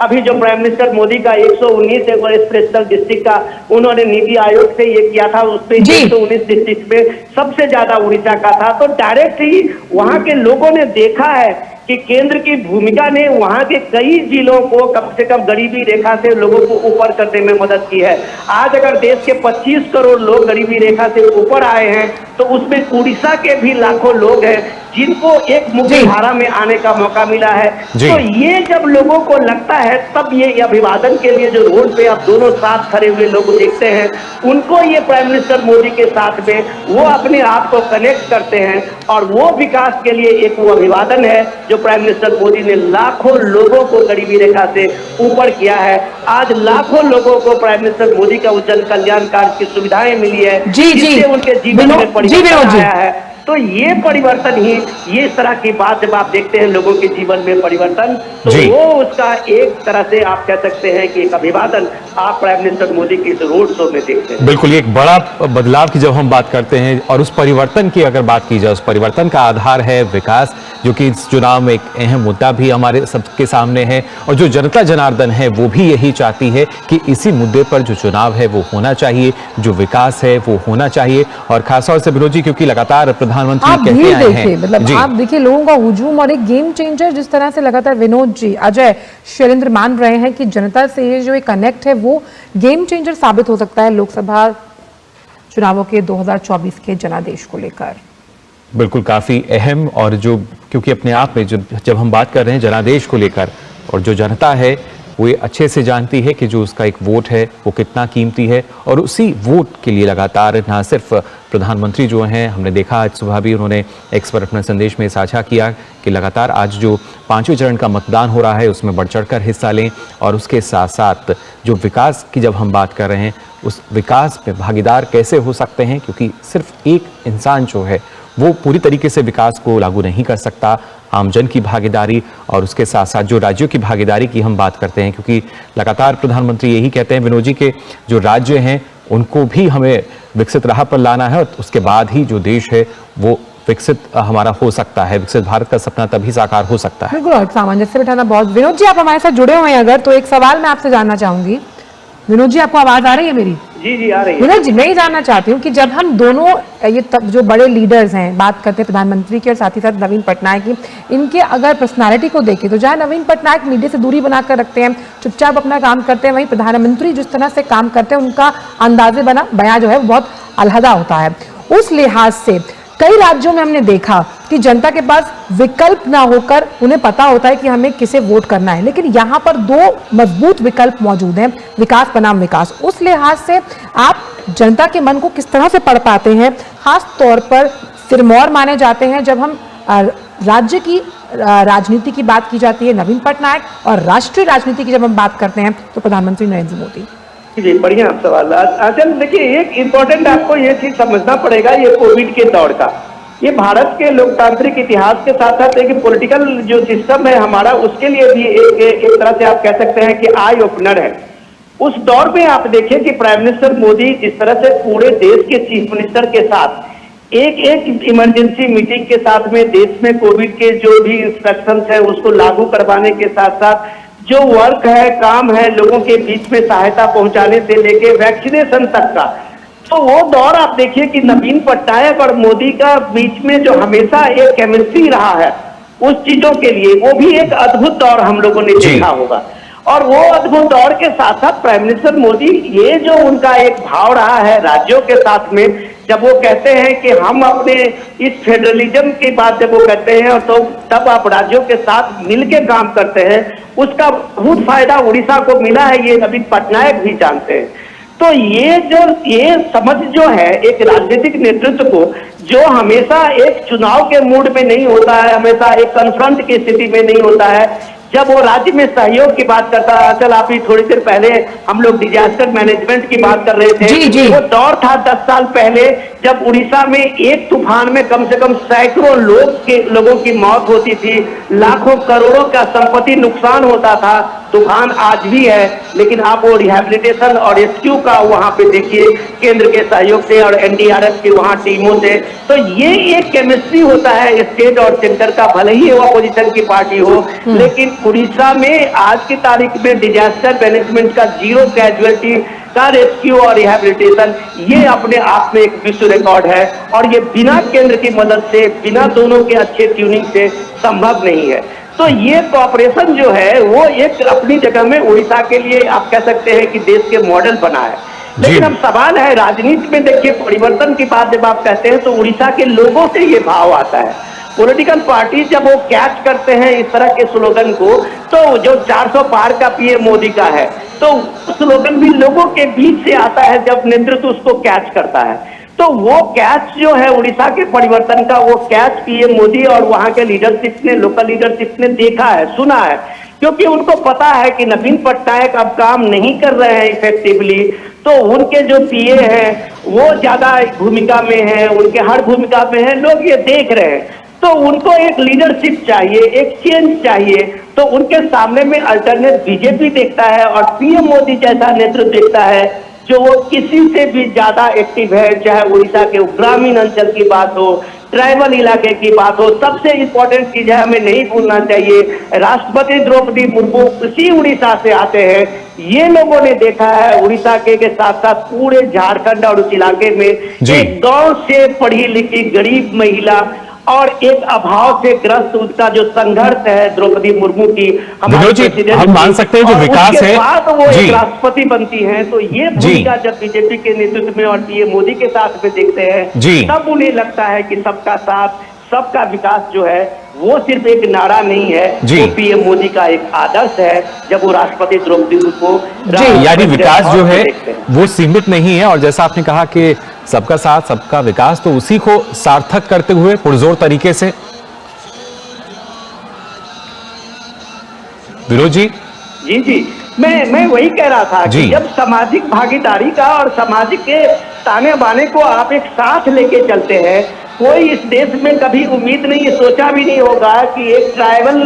अभी जो प्राइम मिनिस्टर मोदी का 119 एस्पिरेशनल डिस्ट्रिक्ट का उन्होंने नीति आयोग से ये किया था, उस पे 119 डिस्ट्रिक्ट में सबसे ज्यादा उड़ीसा का था। तो डायरेक्ट ही वहां के लोगों ने देखा है कि केंद्र की भूमिका ने वहां के कई जिलों को कम से कम गरीबी रेखा से लोगों को ऊपर करने में मदद की है। आज अगर देश के 25 करोड़ लोग गरीबी रेखा से ऊपर आए हैं, तो उसमें उड़ीसा के भी लाखों लोग हैं जिनको एक मुख्य धारा में आने का मौका मिला है। तो ये जब लोगों को लगता है, तब ये अभिवादन के लिए जो रोड पे आप दोनों साथ खड़े हुए लोग देखते हैं, उनको ये प्राइम मिनिस्टर मोदी के साथ में वो अपने आप को कनेक्ट करते हैं, और वो विकास के लिए एक वो अभिवादन है जो प्राइम मिनिस्टर मोदी ने लाखों लोगों को गरीबी रेखा से ऊपर किया है। आज लाखों लोगों को प्राइम मिनिस्टर मोदी का जन कल्याण कार्ड की सुविधाएं मिली है, जिससे उनके जीवन में परिवर्तन आया है। तो ये परिवर्तन ही, ये इस तरह की बात जब आप देखते हैं लोगों के जीवन में परिवर्तन, तो वो उसका एक तरह से आप कह सकते हैं कि एक अभिवादन आप प्राइम मिनिस्टर मोदी के इस रोड शो में देखते हैं। बिल्कुल, एक बड़ा बदलाव की जब हम बात करते हैं और उस परिवर्तन की अगर बात की जाए, उस परिवर्तन का आधार है विकास, जो कि इस चुनाव में एक अहम मुद्दा भी हमारे सबके सामने है, और जो जनता जनार्दन है वो भी यही चाहती है कि इसी मुद्दे पर जो चुनाव है वो होना चाहिए, जो विकास है वो होना चाहिए। और खासतौर से विनोद जी, क्योंकि लगातार प्रधानमंत्री कहते आए हैं, मतलब आप देखिए लोगों का हुजूम और एक गेम चेंजर जिस तरह से लगातार विनोद जी, अजय, शैलेंद्र मान रहे हैं कि जनता से ये जो एक कनेक्ट है वो गेम चेंजर साबित हो सकता है लोकसभा चुनावों के 2024 के जनादेश को लेकर। बिल्कुल, काफी अहम, और जो क्योंकि अपने आप में जब हम बात कर रहे हैं जनादेश को लेकर, और जो जनता है वो ये अच्छे से जानती है कि जो उसका एक वोट है वो कितना कीमती है, और उसी वोट के लिए लगातार ना सिर्फ प्रधानमंत्री जो हैं, हमने देखा आज सुबह भी उन्होंने एक्स पर अपने संदेश में साझा किया कि लगातार आज जो 5वें चरण का मतदान हो रहा है उसमें बढ़ चढ़कर हिस्सा लें, और उसके साथ साथ जो विकास की जब हम बात कर रहे हैं उस विकास में भागीदार कैसे हो सकते हैं, क्योंकि सिर्फ एक इंसान जो है वो पूरी तरीके से विकास को लागू नहीं कर सकता। आमजन की भागीदारी और उसके साथ साथ जो राज्यों की भागीदारी की हम बात करते हैं, क्योंकि लगातार प्रधानमंत्री यही कहते हैं विनोद जी के जो राज्य हैं उनको भी हमें विकसित राह पर लाना है और उसके बाद ही जो देश है वो विकसित हमारा हो सकता है। विकसित भारत का सपना तभी साकार हो सकता है। बिल्कुल, और सामंजस्य बिठाना बहुत। विनोद जी, आप हमारे साथ जुड़े हुए हैं अगर, तो एक सवाल मैं आपसे जानना चाहूंगी। विनोद जी, आपको आवाज आ रही है मेरी? जी जी आ रही है। विनोद जी, मैं ये जानना चाहती हूँ कि जब हम दोनों ये जो बड़े लीडर्स हैं, बात करते हैं प्रधानमंत्री की और साथ ही साथ नवीन पटनायक की, इनके अगर पर्सनालिटी को देखें तो जहाँ नवीन पटनायक मीडिया से दूरी बनाकर रखते हैं, चुपचाप अपना काम करते हैं, वहीं प्रधानमंत्री जिस तरह से काम करते हैं उनका अंदाजे बना बयां जो है वो बहुत अलहदा होता है। उस लिहाज से कई राज्यों में हमने देखा कि जनता के पास विकल्प ना होकर उन्हें पता होता है कि हमें किसे वोट करना है, लेकिन यहाँ पर दो मजबूत विकल्प मौजूद हैं, विकास बनाम विकास। उस लिहाज से आप जनता के मन को किस तरह से पढ़ पाते हैं? खास तौर पर सिरमौर माने जाते हैं जब हम राज्य की राजनीति की बात की जाती है नवीन पटनायक, और राष्ट्रीय राजनीति की जब हम बात करते हैं तो प्रधानमंत्री नरेंद्र मोदी। जी बढ़िया आप सवाल। अचल देखिए, एक इम्पोर्टेंट आपको ये चीज समझना पड़ेगा, ये कोविड के दौर का, ये भारत के लोकतांत्रिक इतिहास के साथ साथ एक पॉलिटिकल जो सिस्टम है हमारा, उसके लिए भी एक तरह से आप कह सकते हैं कि आई ओपनर है। उस दौर में आप देखिए कि प्राइम मिनिस्टर मोदी जिस तरह से पूरे देश के चीफ मिनिस्टर के साथ एक इमरजेंसी मीटिंग के साथ में देश में कोविड के जो भी इंस्ट्रक्शंस है उसको लागू करवाने के साथ साथ जो वर्क है, काम है, लोगों के बीच में सहायता पहुंचाने से लेके वैक्सीनेशन तक का, तो वो दौर आप देखिए कि नवीन पटनायक और मोदी का बीच में जो हमेशा एक केमिस्ट्री रहा है उस चीजों के लिए, वो भी एक अद्भुत दौर हम लोगों ने देखा होगा। और वो अद्भुत दौर के साथ साथ प्राइम मिनिस्टर मोदी, ये जो उनका एक भाव रहा है राज्यों के साथ में, जब वो कहते हैं कि हम अपने इस फेडरलिज्म की बात जब वो कहते हैं और तो तब आप राज्यों के साथ मिलकर काम करते हैं, उसका बहुत फायदा उड़ीसा को मिला है, ये नवीन पटनायक भी जानते हैं। तो ये समझ जो है एक राजनीतिक नेतृत्व को, जो हमेशा एक चुनाव के मूड में नहीं होता है, हमेशा एक कन्फ्रंट की स्थिति में नहीं होता है, जब वो राज्य में सहयोग की बात करता है। चल आप ही थोड़ी देर पहले हम लोग डिजास्टर मैनेजमेंट की बात कर रहे थे, जी। वो दौर था 10 साल पहले जब उड़ीसा में एक तूफान में कम से कम सैकड़ों लोगों की मौत होती थी, लाखों करोड़ों का संपत्ति नुकसान होता था। तूफान आज भी है, लेकिन आप वो रिहैबिलिटेशन और रेस्क्यू का वहां पे देखिए केंद्र के सहयोग से और एनडीआरएफ की वहां टीमों से। तो ये एक केमिस्ट्री होता है स्टेट और सेंटर का, भले ही वो अपोजिशन की पार्टी हो, लेकिन उड़ीसा में आज की तारीख में डिजास्टर मैनेजमेंट का जीरो कैजुअलिटी का रेस्क्यू और रिहैबिलिटेशन, ये अपने आप में एक विश्व रिकॉर्ड है, और ये बिना केंद्र की मदद से, बिना दोनों के अच्छे ट्यूनिंग से संभव नहीं है। तो ये कॉपरेशन जो है वो एक अपनी जगह में उड़ीसा के लिए आप कह सकते हैं कि देश के मॉडल बना है। लेकिन अब सवाल है राजनीति में, देखिए परिवर्तन की बात जब आप कहते हैं तो उड़ीसा के लोगों से ये भाव आता है। पॉलिटिकल पार्टी जब वो कैच करते हैं इस तरह के स्लोगन को, तो जो 400 पार का पीएम मोदी का है, तो स्लोगन भी लोगों के बीच से आता है जब नेतृत्व उसको कैच करता है। तो वो कैच जो है उड़ीसा के परिवर्तन का, वो कैच पीएम मोदी और वहां के लीडरशिप ने, लोकल लीडरशिप ने देखा है, सुना है, क्योंकि उनको पता है कि नवीन पटनायक अब काम नहीं कर रहे हैं इफेक्टिवली, तो उनके जो पीए हैं वो ज्यादा भूमिका में है, उनके हर भूमिका में है, लोग ये देख रहे हैं। तो उनको एक लीडरशिप चाहिए, एक चेंज चाहिए, तो उनके सामने में अल्टरनेट बीजेपी देखता है और पीएम मोदी जैसा नेतृत्व देखता है जो वो किसी से भी ज्यादा एक्टिव है, चाहे उड़ीसा के ग्रामीण अंचल की बात हो, ट्राइबल इलाके की बात हो। सबसे इंपॉर्टेंट चीज है, हमें नहीं भूलना चाहिए, राष्ट्रपति द्रौपदी मुर्मू उसी उड़ीसा से आते हैं। ये लोगों ने देखा है उड़ीसा के साथ साथ पूरे झारखंड और उस इलाके में एक गांव से पढ़ी लिखी गरीब महिला और एक अभाव से ग्रस्त उसका जो संघर्ष है द्रौपदी मुर्मू की, हमारे प्रेसिडेंट, हम मान सकते हैं जो विकास है, बाद वो एक राष्ट्रपति बनती हैं। तो ये भूमिका जब बीजेपी के नेतृत्व में और पीएम मोदी के साथ में देखते हैं, तब उन्हें लगता है कि सबका साथ, सबका विकास जो है वो सिर्फ एक नारा नहीं है, वो पीएम मोदी का एक आदर्श है। जब वो राष्ट्रपति द्रौपदी मुर्मू को, यानी विकास जो है वो सीमित नहीं है, और जैसा आपने कहा कि सबका साथ सबका विकास, तो उसी को सार्थक करते हुए पुरजोर तरीके से। विनोद जी जी मैं वही कह रहा था कि जब सामाजिक भागीदारी का और सामाजिक के ताने बाने को आप एक साथ लेके चलते हैं, कोई इस देश में कभी उम्मीद नहीं, सोचा भी नहीं होगा कि एक ट्राइबल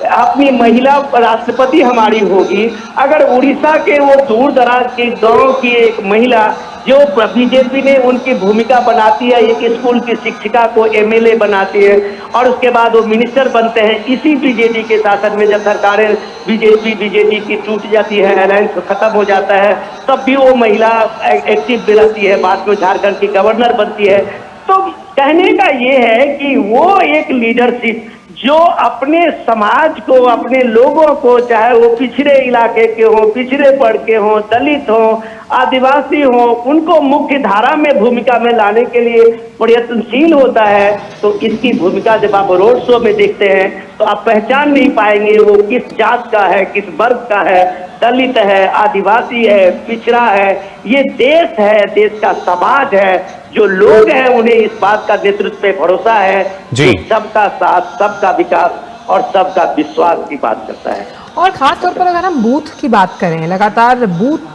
अपनी महिला राष्ट्रपति हमारी होगी। अगर उड़ीसा के वो दूर दराज के गांव की एक महिला जो बीजेपी ने उनकी भूमिका बनाती है, एक स्कूल की शिक्षिका को एमएलए बनाती है और उसके बाद वो मिनिस्टर बनते हैं। इसी बीजेपी के शासन में जब सरकारें बीजेपी की टूट जाती है, अलायंस खत्म हो जाता है, तब भी वो महिला एक्टिव भी रहती है, बाद में झारखंड की गवर्नर बनती है। तो कहने का ये है कि वो एक लीडरशिप जो अपने समाज को, अपने लोगों को, चाहे वो पिछड़े इलाके के हों, पिछड़े वर्ग के हों, दलित हों, आदिवासी हों, उनको मुख्य धारा में भूमिका में लाने के लिए प्रयत्नशील होता है। तो इसकी भूमिका जब आप रोड शो में देखते हैं तो आप पहचान नहीं पाएंगे वो किस जात का है, किस वर्ग का है, दलित है, आदिवासी है, पिछड़ा है। ये देश है, देश का समाज है, जो लोग हैं उन्हें इस बात का नेतृत्व पे भरोसा है जी। कि सबका साथ, सबका विकास और सबका विश्वास की बात करता है। और खास तौर पर अगर हम बूथ की बात करें, लगातार बूथ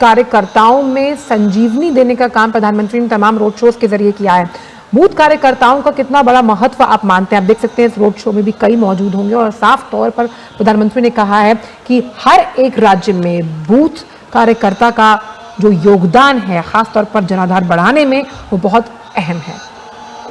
कार्यकर्ताओं में संजीवनी देने का काम प्रधानमंत्री ने तमाम रोड शोज के जरिए किया है। बूथ कार्यकर्ताओं का कितना बड़ा महत्व आप मानते हैं? आप देख सकते हैं इस रोड शो में भी कई मौजूद होंगे और साफ तौर पर प्रधानमंत्री ने कहा है कि हर एक राज्य में बूथ कार्यकर्ता का जो योगदान है, खास तौर पर जनाधार बढ़ाने में, वो बहुत अहम है।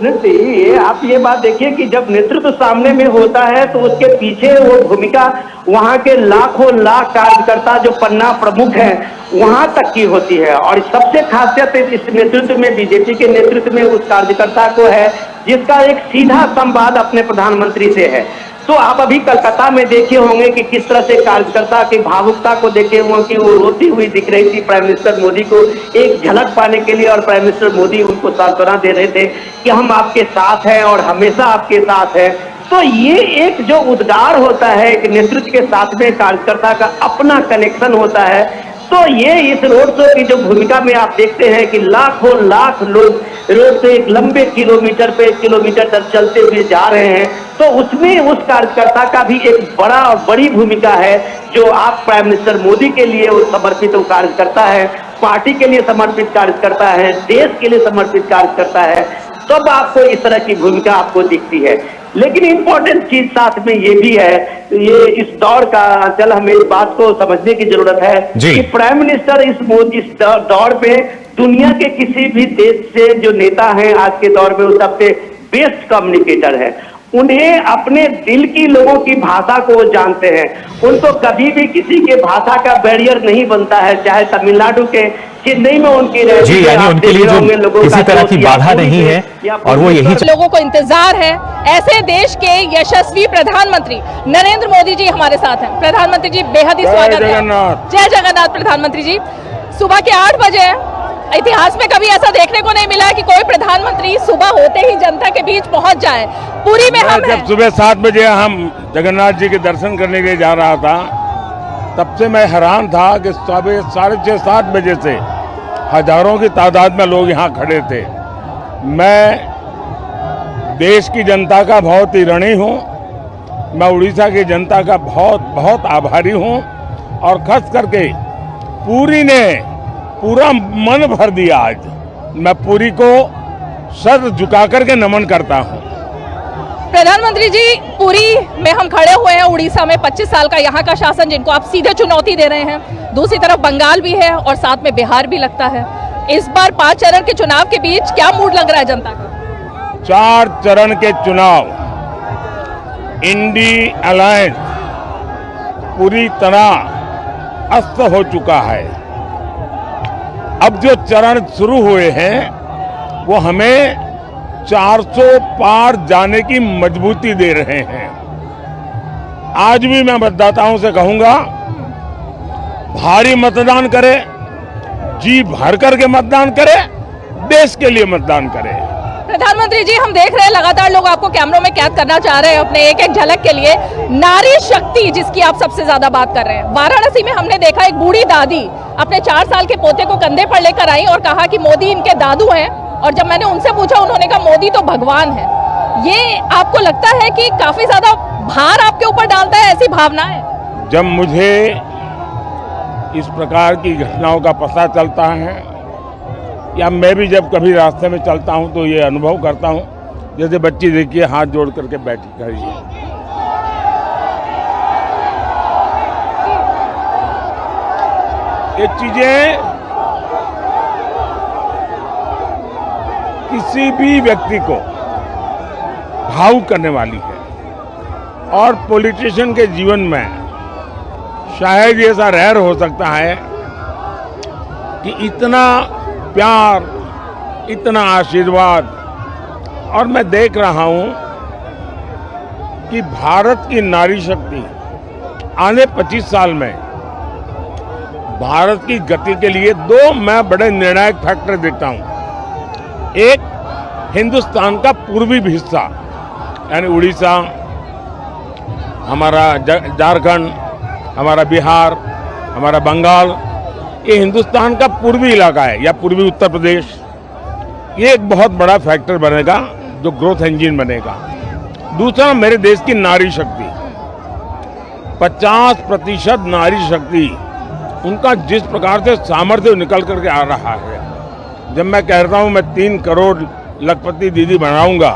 नहीं, आप ये बात देखिए कि जब नेतृत्व सामने में होता है तो उसके पीछे वो भूमिका वहाँ के लाखों लाख कार्यकर्ता जो पन्ना प्रमुख हैं वहां तक की होती है। और सबसे खासियत इस नेतृत्व में, बीजेपी के नेतृत्व में, उस कार्यकर्ता को है जिसका एक सीधा संवाद अपने प्रधानमंत्री से है। तो आप अभी कलकत्ता में देखे होंगे कि किस तरह से कार्यकर्ता की भावुकता को देखे होंगे कि वो रोती हुई दिख रही थी प्राइम मिनिस्टर मोदी को एक झलक पाने के लिए, और प्राइम मिनिस्टर मोदी उनको सांत्वना दे रहे थे कि हम आपके साथ हैं और हमेशा आपके साथ हैं। तो ये एक जो उद्गार होता है, एक नेतृत्व के साथ में कार्यकर्ता का अपना कनेक्शन होता है। तो ये इस रोड शो की जो भूमिका में आप देखते हैं कि लाखों लाख लोग रोड से एक लंबे किलोमीटर पे किलोमीटर तक चलते हुए जा रहे हैं, तो उसमें उस कार्यकर्ता का भी एक बड़ा और बड़ी भूमिका है जो आप प्राइम मिनिस्टर मोदी के लिए समर्पित कार्यकर्ता है, पार्टी के लिए समर्पित कार्यकर्ता है, देश के लिए समर्पित कार्यकर्ता है। तब आपको इस तरह की भूमिका आपको दिखती है। लेकिन इम्पोर्टेंट चीज साथ में ये भी है, ये इस दौर का चल हमें इस बात को समझने की जरूरत है कि प्राइम मिनिस्टर इस दौर में दुनिया के किसी भी देश से जो नेता हैं आज के दौर में वो सबसे बेस्ट कम्युनिकेटर है। उन्हें अपने दिल की लोगों की भाषा को वो जानते हैं, उनको कभी भी किसी के भाषा का बैरियर नहीं बनता है। चाहे तमिलनाडु के चेन्नई में उनकी जी, यानी उनके लिए जो किसी तरह की बाधा नहीं है और वो यही लोगों को इंतजार है। ऐसे देश के यशस्वी प्रधानमंत्री नरेंद्र मोदी जी हमारे साथ हैं। प्रधानमंत्री जी बेहद ही स्वागत है। जय जगन्नाथ। प्रधानमंत्री जी सुबह के 8 बजे इतिहास में कभी ऐसा देखने को नहीं मिला है कि कोई प्रधानमंत्री सुबह होते ही जनता के बीच पहुंच जाए। पूरी में हम जब सुबह 7 बजे हम जगन्नाथ जी के दर्शन करने के लिए जा रहा था, तब से मैं हैरान था कि 6:30-7 बजे से हजारों की तादाद में लोग यहाँ खड़े थे। मैं देश की जनता का बहुत ही ऋणी हूँ, मैं उड़ीसा की जनता का बहुत बहुत आभारी हूँ और खास करके पूरी ने पूरा मन भर दिया। आज मैं पूरी को सर झुका करके नमन करता हूँ। प्रधानमंत्री जी, पुरी में हम खड़े हुए हैं, उड़ीसा में 25 साल का यहाँ का शासन जिनको आप सीधे चुनौती दे रहे हैं। दूसरी तरफ बंगाल भी है और साथ में बिहार भी लगता है। इस बार 5 चरण के चुनाव के बीच क्या मूड लग रहा है जनता का? 4 चरण के चुनाव इंडी अलायंस पूरी तरह अस्त हो चुका है। अब जो चरण शुरू हुए हैं वो हमें 400 पार जाने की मजबूती दे रहे हैं। आज भी मैं मतदाताओं से कहूंगा, भारी मतदान करें, जी भर करके मतदान करें, देश के लिए मतदान करें। प्रधानमंत्री जी, हम देख रहे हैं लगातार लोग आपको कैमरों में कैद करना चाह रहे हैं अपने एक एक झलक के लिए। नारी शक्ति जिसकी आप सबसे ज्यादा बात कर रहे हैं, वाराणसी में हमने देखा एक बूढ़ी दादी अपने 4 साल के पोते को कंधे पर लेकर आई और कहा कि मोदी इनके दादू हैं। और जब मैंने उनसे पूछा, उन्होंने कहा मोदी तो भगवान है। ये आपको लगता है कि काफी ज्यादा भार आपके ऊपर डालता है, ऐसी भावना है? जब मुझे इस प्रकार की घटनाओं का पता चलता है या मैं भी जब कभी रास्ते में चलता हूं तो ये अनुभव करता हूं, जैसे बच्ची देखिए हाथ जोड़ करके बैठी खड़ी है। ये चीजें किसी भी व्यक्ति को भावुक करने वाली है और पॉलिटिशियन के जीवन में शायद ऐसा रेयर हो सकता है कि इतना प्यार, इतना आशीर्वाद। और मैं देख रहा हूं कि भारत की नारी शक्ति आने 25 साल में भारत की गति के लिए दो मैं बड़े निर्णायक फैक्टर देखता हूं। एक, हिंदुस्तान का पूर्वी हिस्सा यानी उड़ीसा, हमारा झारखंड, हमारा बिहार, हमारा बंगाल, ये हिंदुस्तान का पूर्वी इलाका है, या पूर्वी उत्तर प्रदेश। ये एक बहुत बड़ा फैक्टर बनेगा जो ग्रोथ इंजन बनेगा। दूसरा, मेरे देश की नारी शक्ति, 50% नारी शक्ति, उनका जिस प्रकार से सामर्थ्य निकल करके आ रहा है। जब मैं कहता हूं मैं 3 करोड़ लखपति दीदी बनाऊंगा,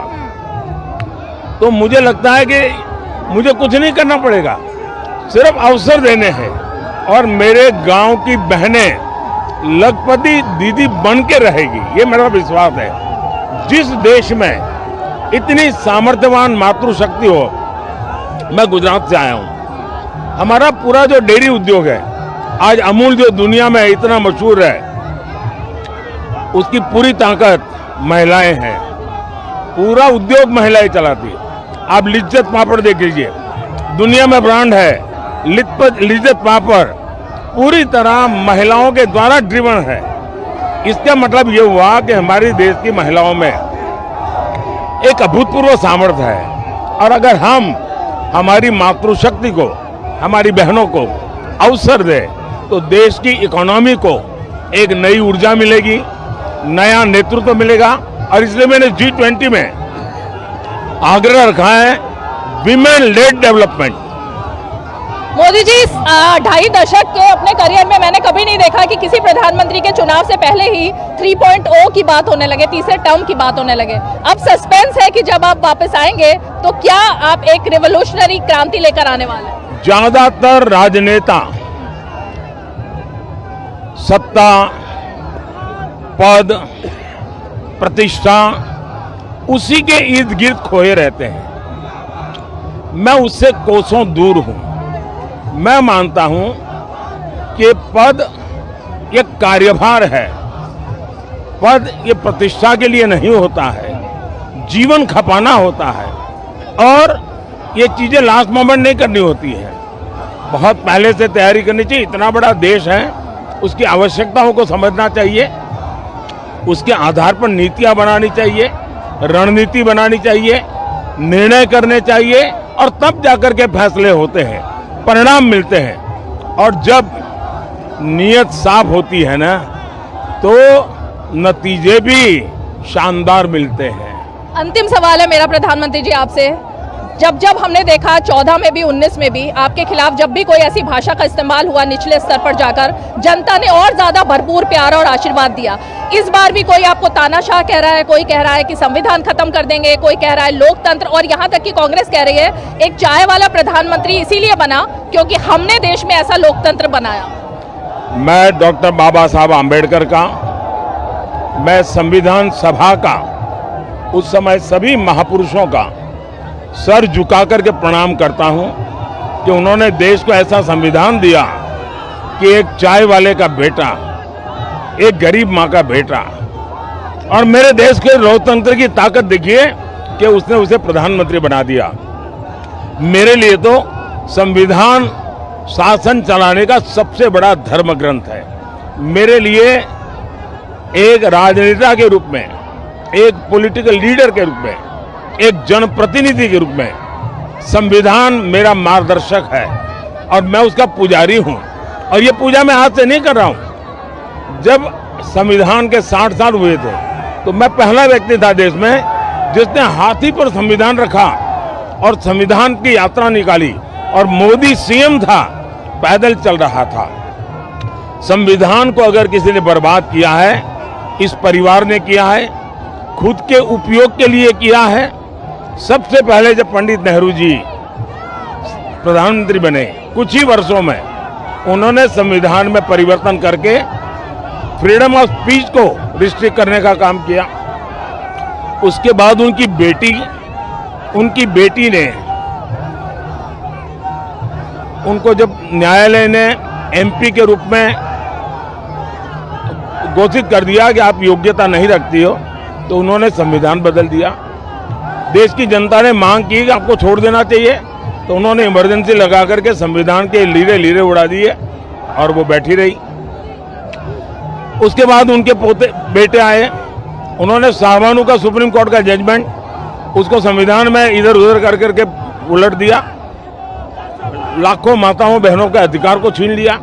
तो मुझे लगता है कि मुझे कुछ नहीं करना पड़ेगा, सिर्फ अवसर देने हैं और मेरे गांव की बहनें लखपति दीदी बन के रहेगी, ये मेरा विश्वास है। जिस देश में इतनी सामर्थ्यवान मातृशक्ति हो, मैं गुजरात से आया हूं, हमारा पूरा जो डेयरी उद्योग है, आज अमूल जो दुनिया में इतना मशहूर है, उसकी पूरी ताकत महिलाएं हैं, पूरा उद्योग महिलाएं चलाती है। आप लिज्जत पापड़ देख लीजिए, दुनिया में ब्रांड है लिज्जत पापड़, पूरी तरह महिलाओं के द्वारा ड्रिवन है। इसका मतलब ये हुआ कि हमारे देश की महिलाओं में एक अभूतपूर्व सामर्थ्य है, और अगर हम हमारी मातृशक्ति को, हमारी बहनों को अवसर दें, तो देश की इकोनॉमी को एक नई ऊर्जा मिलेगी, नया नेतृत्व मिलेगा। और इसलिए मैंने G20 में आग्रह रखा है women lead development. Modi ji, 2.5 दशक के अपने करियर में मैंने कभी नहीं देखा कि किसी प्रधानमंत्री के चुनाव से पहले ही 3.0 की बात होने लगे, तीसरे टर्म की बात होने लगे। अब सस्पेंस है कि जब आप वापस आएंगे तो क्या आप एक रिवोल्यूशनरी क्रांति लेकर आने वाले हैं? ज्यादातर राजनेता सत्ता, पद, प्रतिष्ठा, उसी के इर्द गिर्द खोए रहते हैं। मैं उससे कोसों दूर हूं। मैं मानता हूं कि पद एक कार्यभार है, पद ये प्रतिष्ठा के लिए नहीं होता है, जीवन खपाना होता है, और ये चीजें लास्ट मोमेंट नहीं करनी होती है, बहुत पहले से तैयारी करनी चाहिए। इतना बड़ा देश है, उसकी आवश्यकताओं को समझना चाहिए, उसके आधार पर नीतियां बनानी चाहिए, रणनीति बनानी चाहिए, निर्णय करने चाहिए, और तब जाकर के फैसले होते हैं, परिणाम मिलते हैं। और जब नीयत साफ होती है ना, तो नतीजे भी शानदार मिलते हैं। अंतिम सवाल है मेरा प्रधानमंत्री जी आपसे, जब हमने देखा 14 में भी 19 में भी आपके खिलाफ जब भी कोई ऐसी भाषा का इस्तेमाल हुआ निचले स्तर पर जाकर, जनता ने और ज्यादा भरपूर प्यार और आशीर्वाद दिया। इस बार भी कोई आपको तानाशाह कह रहा है, कोई कह रहा है कि संविधान खत्म कर देंगे, कोई कह रहा है लोकतंत्र, और यहाँ तक कि कांग्रेस कह रही है एक चाय वाला प्रधानमंत्री इसीलिए बना क्योंकि हमने देश में ऐसा लोकतंत्र बनाया। मैं डॉक्टर बाबा साहब आम्बेडकर का, मैं संविधान सभा का, उस समय सभी महापुरुषों का सर झुका करके प्रणाम करता हूं कि उन्होंने देश को ऐसा संविधान दिया कि एक चाय वाले का बेटा, एक गरीब मां का बेटा, और मेरे देश के लोकतंत्र की ताकत देखिए कि उसने उसे प्रधानमंत्री बना दिया। मेरे लिए तो संविधान शासन चलाने का सबसे बड़ा धर्म ग्रंथ है। मेरे लिए एक राजनेता के रूप में, एक पॉलिटिकल लीडर के रूप में, एक जनप्रतिनिधि के रूप में संविधान मेरा मार्गदर्शक है, और मैं उसका पुजारी हूं। और ये पूजा मैं आज से नहीं कर रहा हूं। जब संविधान के 60 साल हुए थे, तो मैं पहला व्यक्ति था देश में जिसने हाथी पर संविधान रखा और संविधान की यात्रा निकाली, और मोदी सीएम था, पैदल चल रहा था। संविधान को अगर किसी ने बर्बाद किया है, इस परिवार ने किया है, खुद के उपयोग के लिए किया है। सबसे पहले जब पंडित नेहरू जी प्रधानमंत्री बने, कुछ ही वर्षों में उन्होंने संविधान में परिवर्तन करके फ्रीडम ऑफ स्पीच को रिस्ट्रिक्ट करने का काम किया। उसके बाद उनकी बेटी ने उनको जब न्यायालय ने एमपी के रूप में घोषित कर दिया कि आप योग्यता नहीं रखती हो, तो उन्होंने संविधान बदल दिया। देश की जनता ने मांग की कि आपको छोड़ देना चाहिए, तो उन्होंने इमरजेंसी लगा करके संविधान के लीरे उड़ा दिए और वो बैठी रही। उसके बाद उनके बेटे आए, उन्होंने शाहबानू का सुप्रीम कोर्ट का जजमेंट उसको संविधान में इधर उधर कर करके उलट दिया, लाखों माताओं बहनों के अधिकार को छीन लिया।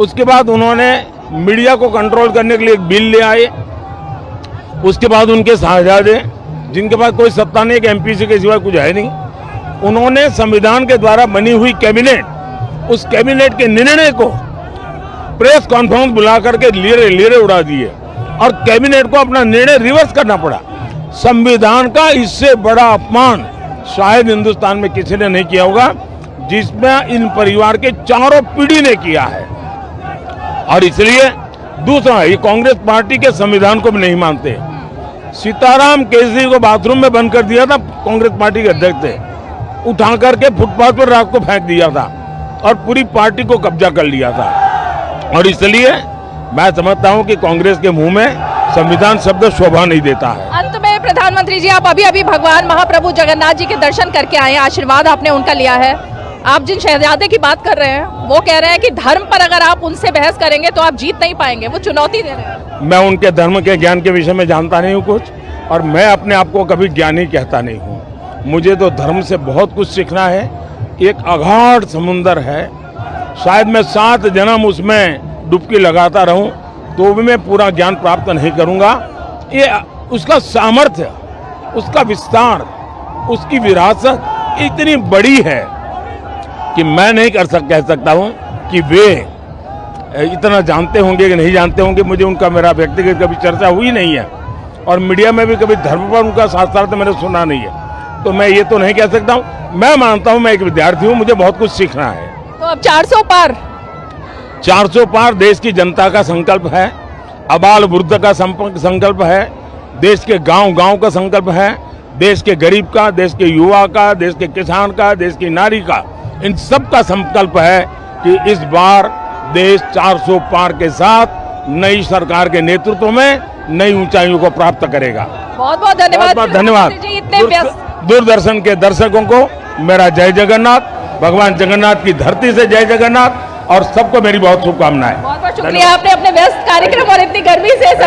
उसके बाद उन्होंने मीडिया को कंट्रोल करने के लिए एक बिल ले आए। उसके बाद उनके साहबजादे, जिनके पास कोई सत्ता नहीं, एमपी के सिवा कुछ है नहीं, उन्होंने संविधान के द्वारा बनी हुई कैबिनेट, उस कैबिनेट के निर्णय को प्रेस कॉन्फ्रेंस बुला करके लीरे उड़ा दिए और कैबिनेट को अपना निर्णय रिवर्स करना पड़ा। संविधान का इससे बड़ा अपमान शायद हिंदुस्तान में किसी ने नहीं किया होगा, जिसमें इन परिवार के चारों पीढ़ी ने किया है। और इसलिए दूसरा, ये कांग्रेस पार्टी के संविधान को भी नहीं मानते। सीताराम केसरी को बाथरूम में बंद कर दिया था, कांग्रेस पार्टी के अध्यक्ष थे, उठा करके फुटपाथ पर रात को फेंक दिया था और पूरी पार्टी को कब्जा कर लिया था। और इसलिए मैं समझता हूं कि कांग्रेस के मुंह में संविधान शब्द शोभा नहीं देता है। अंत में प्रधानमंत्री जी, आप अभी भगवान महाप्रभु जगन्नाथ जी के दर्शन करके आए, आशीर्वाद आपने उनका लिया है। आप जिन शहजादे की बात कर रहे हैं, वो कह रहे हैं कि धर्म पर अगर आप उनसे बहस करेंगे तो आप जीत नहीं पाएंगे, वो चुनौती दे रहे हैं। मैं उनके धर्म के ज्ञान के विषय में जानता नहीं हूँ कुछ, और मैं अपने आप को कभी ज्ञानी कहता नहीं हूँ। मुझे तो धर्म से बहुत कुछ सीखना है। एक अगाध समुंदर है, शायद मैं 7 जन्म उसमें डुबकी लगाता रहूं तो भी मैं पूरा ज्ञान प्राप्त नहीं करूंगा। ये उसका सामर्थ्य, उसका विस्तार, उसकी विरासत इतनी बड़ी है कि मैं नहीं कह सकता हूं कि वे इतना जानते होंगे कि नहीं जानते होंगे। मुझे उनका, मेरा व्यक्तिगत कभी चर्चा हुई नहीं है और मीडिया में भी कभी धर्म पर उनका शास्त्रार्थ मैंने सुना नहीं है, तो मैं ये तो नहीं कह सकता हूं। मैं मानता हूं मैं एक विद्यार्थी हूं, मुझे बहुत कुछ सीखना है। तो अब 400 पार देश की जनता का संकल्प है, अबाल वृद्ध का संकल्प है, देश के गांव का संकल्प है, देश के गरीब का, देश के युवा का, देश के किसान का, देश की नारी का, इन सब का संकल्प है कि इस बार देश 400 पार के साथ नई सरकार के नेतृत्व में नई ऊंचाइयों को प्राप्त करेगा। बहुत बहुत धन्यवाद। बहुत धन्यवाद। दूरदर्शन के दर्शकों को मेरा जय जगन्नाथ, भगवान जगन्नाथ की धरती से जय जगन्नाथ, और सबको मेरी बहुत शुभकामनाएं। बहुत बहुत शुक्रिया, आपने अपने व्यस्त कार्यक्रम और इतनी गर्मी से समय